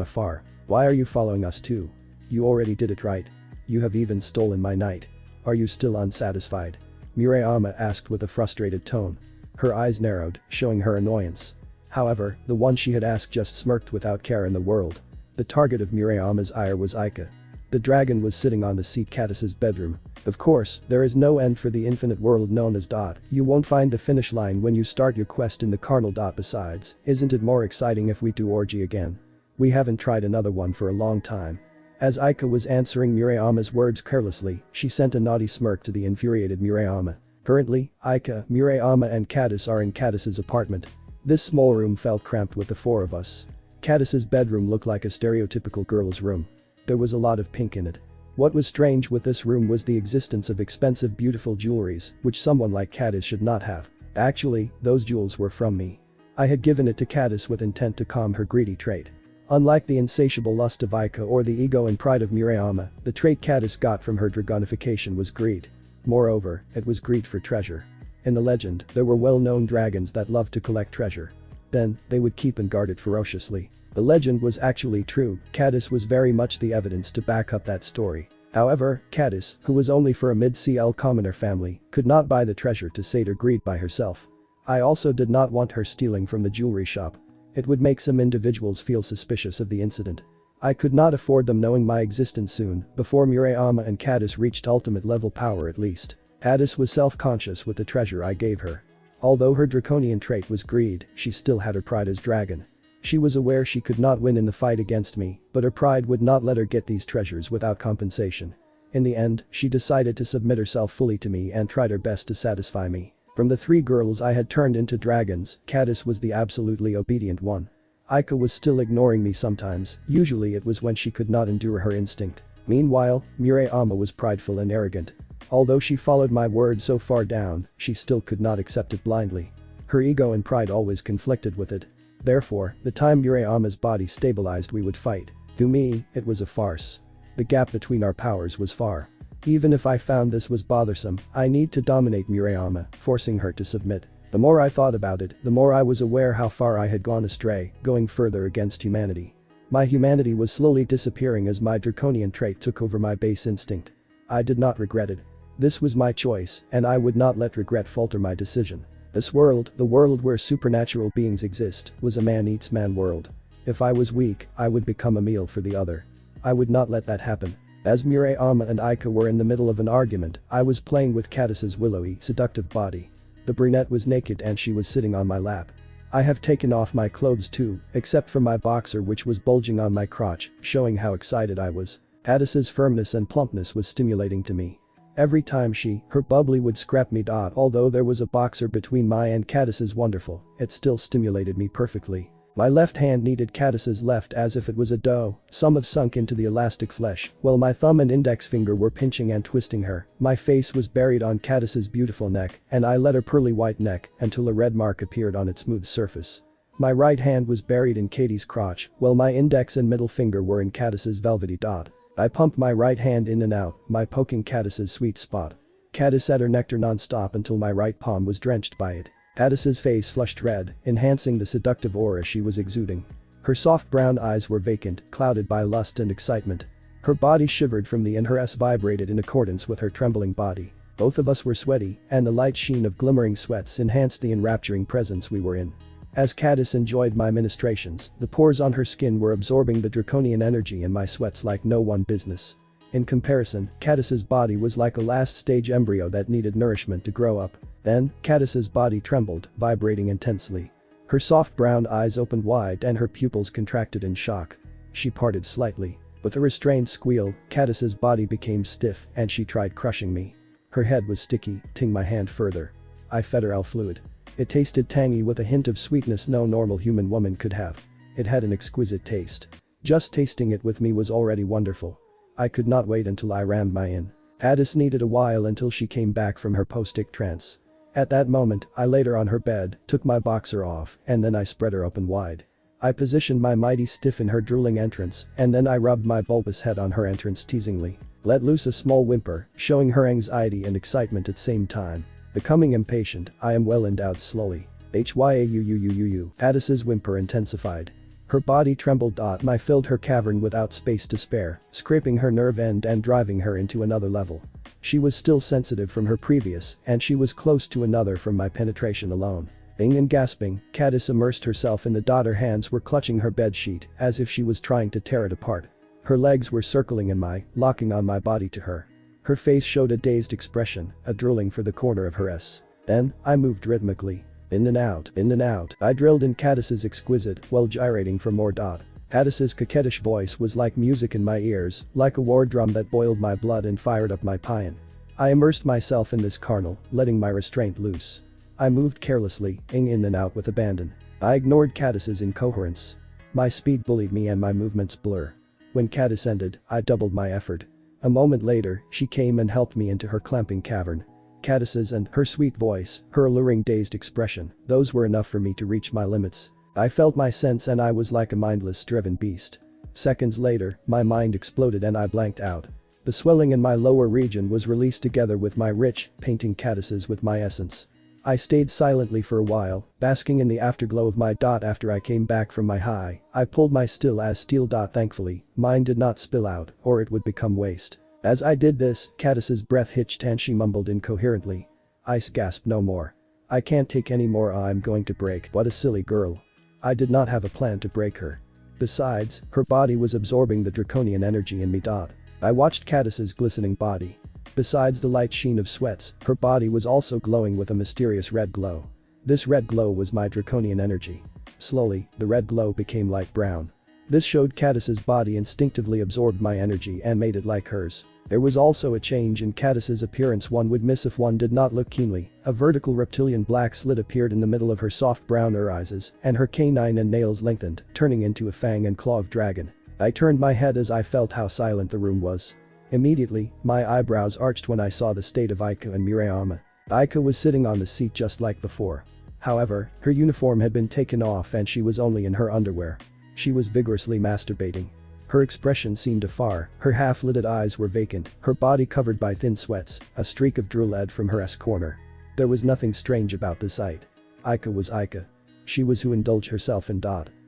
Speaker 1: afar. Why are you following us too? You already did it right. You have even stolen my knight. Are you still unsatisfied? Murayama asked with a frustrated tone. Her eyes narrowed, showing her annoyance. However, the one she had asked just smirked without care in the world. The target of Murayama's ire was Aika. The dragon was sitting on the seat Ctis's bedroom. Of course, there is no end for the infinite world known as Dot. You won't find the finish line when you start your quest in the carnal Dot. Besides, isn't it more exciting if we do orgy again? We haven't tried another one for a long time. As Aika was answering Murayama's words carelessly, she sent a naughty smirk to the infuriated Murayama. Currently, Aika, Murayama and Ctis are in Ctis's apartment. This small room felt cramped with the four of us. Ctis's bedroom looked like a stereotypical girl's room. There was a lot of pink in it. What was strange with this room was the existence of expensive beautiful jewelries, which someone like Ctis should not have. Actually, those jewels were from me. I had given it to Ctis with intent to calm her greedy trait. Unlike the insatiable lust of Aika or the ego and pride of Murayama, the trait Ctis got from her dragonification was greed. Moreover, it was greed for treasure. In the legend, there were well-known dragons that loved to collect treasure. Then, they would keep and guard it ferociously. The legend was actually true. Ctis was very much the evidence to back up that story. However, Ctis, who was only for a mid-CL commoner family, could not buy the treasure to sate her greed by herself. I also did not want her stealing from the jewelry shop. It would make some individuals feel suspicious of the incident. I could not afford them knowing my existence soon, before Murayama and Ctis reached ultimate level power at least. Ctis was self-conscious with the treasure I gave her. Although her draconian trait was greed, she still had her pride as dragon. She was aware she could not win in the fight against me, but her pride would not let her get these treasures without compensation. In the end, she decided to submit herself fully to me and tried her best to satisfy me. From the 3 girls I had turned into dragons, Ctis was the absolutely obedient one. Aika was still ignoring me sometimes, usually it was when she could not endure her instinct. Meanwhile, Murayama was prideful and arrogant. Although she followed my word so far down, she still could not accept it blindly. Her ego and pride always conflicted with it. Therefore, the time Murayama's body stabilized we would fight. To me, it was a farce. The gap between our powers was far. Even if I found this was bothersome, I need to dominate Murayama, forcing her to submit. The more I thought about it, the more I was aware how far I had gone astray, going further against humanity. My humanity was slowly disappearing as my draconian trait took over my base instinct. I did not regret it. This was my choice, and I would not let regret falter my decision. This world, the world where supernatural beings exist, was a man-eats-man world. If I was weak, I would become a meal for the other. I would not let that happen. As Murayama and Aika were in the middle of an argument, I was playing with Ctis's willowy, seductive body. The brunette was naked and she was sitting on my lap. I have taken off my clothes too, except for my boxer which was bulging on my crotch, showing how excited I was. Ctis's firmness and plumpness was stimulating to me. Every time her bubbly would scrap me. Although there was a boxer between my and Ctis's wonderful, it still stimulated me perfectly. My left hand kneaded Ctis's left as if it was a dough, some have sunk into the elastic flesh, while my thumb and index finger were pinching and twisting her. My face was buried on Ctis's beautiful neck, and I let her pearly white neck until a red mark appeared on its smooth surface. My right hand was buried in Ctis' crotch, while my index and middle finger were in Ctis's velvety dot. I pumped my right hand in and out, my poking Ctis's sweet spot. Ctis ate her nectar non-stop until my right palm was drenched by it. Ctis's face flushed red, enhancing the seductive aura she was exuding. Her soft brown eyes were vacant, clouded by lust and excitement. Her body shivered from the and her ass vibrated in accordance with her trembling body. Both of us were sweaty, and the light sheen of glimmering sweats enhanced the enrapturing presence we were in. As Ctis enjoyed my ministrations, the pores on her skin were absorbing the draconian energy in my sweats like no one business. In comparison, Ctis's body was like a last-stage embryo that needed nourishment to grow up. Then, Ctis's body trembled, vibrating intensely. Her soft brown eyes opened wide and her pupils contracted in shock. She parted slightly. With a restrained squeal, Ctis's body became stiff and she tried crushing me. Her head was sticky, tinged my hand further. I fed her fluid. It tasted tangy with a hint of sweetness no normal human woman could have. It had an exquisite taste. Just tasting it with me was already wonderful. I could not wait until I rammed my in. Ctis needed a while until she came back from her post-ic trance. At that moment, I laid her on her bed, took my boxer off, and then I spread her open wide. I positioned my mighty stiff in her drooling entrance, and then I rubbed my bulbous head on her entrance teasingly. Let loose a small whimper, showing her anxiety and excitement at the same time. Becoming impatient, I am well endowed slowly. Hyauuuuuu. Ctis's whimper intensified. Her body trembled. I filled her cavern without space to spare, scraping her nerve end and driving her into another level. She was still sensitive from her previous, and she was close to another from my penetration alone. Bing and gasping, Ctis immersed herself in the dot. Her hands were clutching her bed sheet as if she was trying to tear it apart. Her legs were circling in my, locking on my body to her. Her face showed a dazed expression, a drilling for the corner of her S. Then, I moved rhythmically. In and out, in and out. I drilled in Ctis's exquisite, while gyrating for more. Ctis's coquettish voice was like music in my ears, like a war drum that boiled my blood and fired up my paean. I immersed myself in this carnal, letting my restraint loose. I moved carelessly, in and out with abandon. I ignored Ctis's incoherence. My speed bullied me and my movements blur. When Ctis ended, I doubled my effort. A moment later, she came and helped me into her clamping cavern. Ctis's and her sweet voice, her alluring dazed expression, those were enough for me to reach my limits. I felt my sense and I was like a mindless driven beast. Seconds later, my mind exploded and I blanked out. The swelling in my lower region was released together with my rich, painting Ctis's with my essence. I stayed silently for a while, basking in the afterglow of my. After I came back from my high, I pulled my still as steel. Thankfully, mine did not spill out, or it would become waste. As I did this, Ctis's breath hitched and she mumbled incoherently. I gasped no more. I can't take any more. I'm going to break. What a silly girl. I did not have a plan to break her. Besides, her body was absorbing the draconian energy in me. I watched Ctis's glistening body. Besides the light sheen of sweats, her body was also glowing with a mysterious red glow. This red glow was my draconian energy. Slowly, the red glow became light brown. This showed Ctis's body instinctively absorbed my energy and made it like hers. There was also a change in Ctis's appearance one would miss if one did not look keenly. A vertical reptilian black slit appeared in the middle of her soft brown eyes, and her canine and nails lengthened, turning into a fang and claw of dragon. I turned my head as I felt how silent the room was. Immediately, my eyebrows arched when I saw the state of Aika and Murayama. Aika was sitting on the seat just like before. However, her uniform had been taken off and she was only in her underwear. She was vigorously masturbating. Her expression seemed afar, her half-lidded eyes were vacant, her body covered by thin sweats, a streak of drool led from her corner. There was nothing strange about the sight. Aika was Aika. She was who indulged herself in.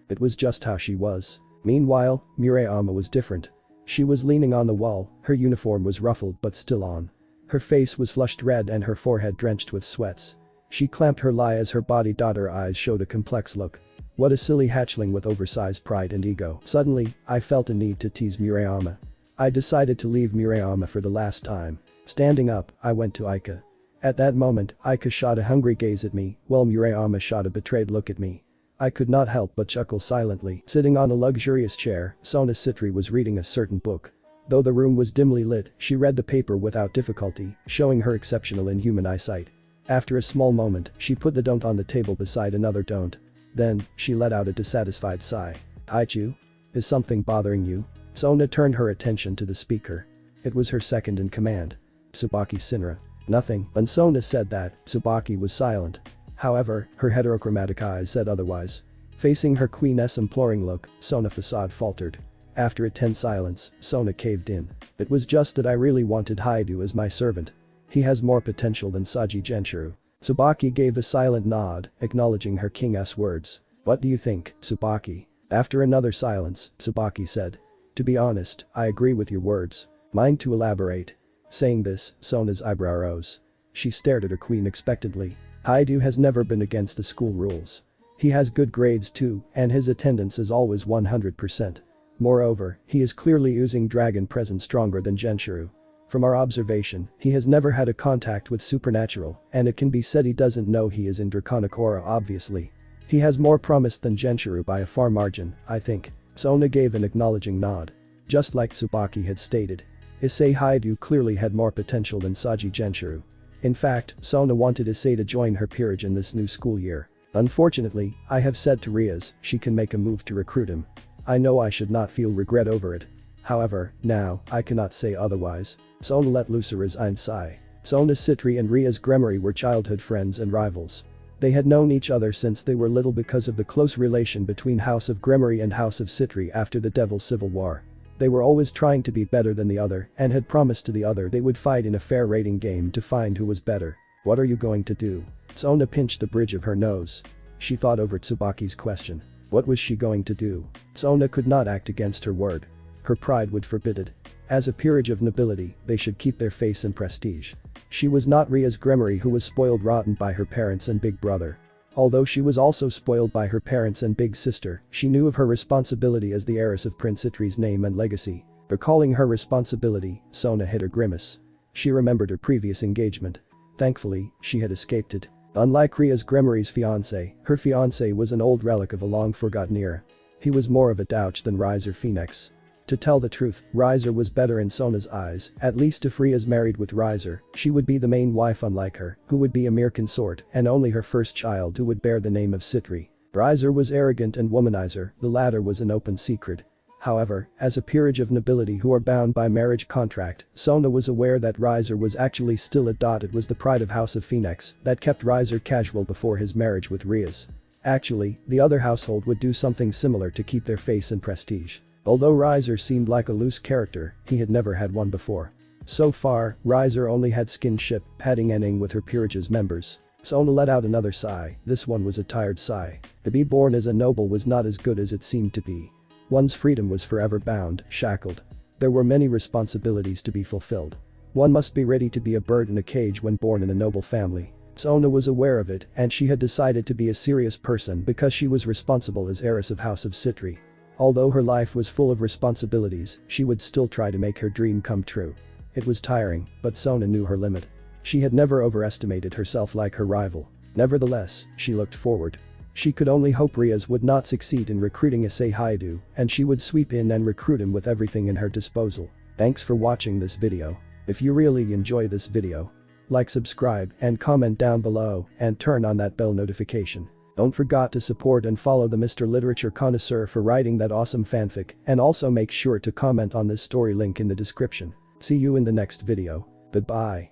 Speaker 1: It was just how she was. Meanwhile, Murayama was different. She was leaning on the wall, her uniform was ruffled but still on. Her face was flushed red and her forehead drenched with sweats. She clamped her lie as her body. Her eyes showed a complex look. What a silly hatchling with oversized pride and ego. Suddenly, I felt a need to tease Murayama. I decided to leave Murayama for the last time. Standing up, I went to Aika. At that moment, Aika shot a hungry gaze at me, while Murayama shot a betrayed look at me. I could not help but chuckle silently. Sitting on a luxurious chair, Sona Citri was reading a certain book. Though the room was dimly lit, she read the paper without difficulty, showing her exceptional inhuman eyesight. After a small moment, she put the don't on the table beside another don't. Then, she let out a dissatisfied sigh. Aichu? Is something bothering you? Sona turned her attention to the speaker. It was her second in command. Tsubaki Sinra. Nothing. When Sona said that, Tsubaki was silent. However, her heterochromatic eyes said otherwise. Facing her queen's imploring look, Sona facade faltered. After a tense silence, Sona caved in. It was just that I really wanted Haidu as my servant. He has more potential than Saji Genshiro. Tsubaki gave a silent nod, acknowledging her king's words. What do you think, Tsubaki? After another silence, Tsubaki said. To be honest, I agree with your words. Mind to elaborate? Saying this, Sona's eyebrow rose. She stared at her queen expectantly. Haidu has never been against the school rules. He has good grades too, and his attendance is always 100%. Moreover, he is clearly using dragon presence stronger than Genshiro. From our observation, he has never had a contact with supernatural, and it can be said he doesn't know he is in draconic aura obviously. He has more promise than Genshiro by a far margin, I think. Sona gave an acknowledging nod. Just like Tsubaki had stated. Issei Haidu clearly had more potential than Saji Genshiro. In fact, Sona wanted Issei to join her peerage in this new school year. Unfortunately, I have said to Rias she can make a move to recruit him. I know I should not feel regret over it. However, now, I cannot say otherwise. Sona let loose a resigned sigh. Sona Citri and Rias Gremory were childhood friends and rivals. They had known each other since they were little because of the close relation between House of Gremory and House of Citri after the Devil's Civil War. They were always trying to be better than the other and had promised to the other they would fight in a fair rating game to find who was better. What are you going to do? Sona pinched the bridge of her nose. She thought over Tsubaki's question. What was she going to do? Sona could not act against her word. Her pride would forbid it. As a peerage of nobility, they should keep their face and prestige. She was not Rias Gremory who was spoiled rotten by her parents and big brother. Although she was also spoiled by her parents and big sister, she knew of her responsibility as the heiress of Prince Citri's name and legacy. Recalling her responsibility, Sona hid her grimace. She remembered her previous engagement. Thankfully, she had escaped it. Unlike Rias Gremory's fiancé, her fiancé was an old relic of a long-forgotten era. He was more of a douche than Riser Phoenix. To tell the truth, Riser was better in Sona's eyes, at least if Rias married with Riser, she would be the main wife unlike her, who would be a mere consort and only her first child who would bear the name of Citri. Riser was arrogant and womanizer, the latter was an open secret. However, as a peerage of nobility who are bound by marriage contract, Sona was aware that Riser was actually still a. It was the pride of House of Phoenix that kept Riser casual before his marriage with Rias. Actually, the other household would do something similar to keep their face and prestige. Although Riser seemed like a loose character, he had never had one before. So far, Riser only had skinship, padding ending with her peerage's members. Sona let out another sigh, this one was a tired sigh. To be born as a noble was not as good as it seemed to be. One's freedom was forever bound, shackled. There were many responsibilities to be fulfilled. One must be ready to be a bird in a cage when born in a noble family. Sona was aware of it and she had decided to be a serious person because she was responsible as heiress of House of Citri. Although her life was full of responsibilities, she would still try to make her dream come true. It was tiring, but Sona knew her limit. She had never overestimated herself like her rival. Nevertheless, she looked forward. She could only hope Rias would not succeed in recruiting Issei Haidu, and she would sweep in and recruit him with everything in her disposal. Thanks for watching this video. If you really enjoy this video, like, subscribe, and comment down below, and turn on that bell notification. Don't forget to support and follow the Mr. Literature Connoisseur for writing that awesome fanfic, and also make sure to comment on this story, link in the description. See you in the next video. Goodbye.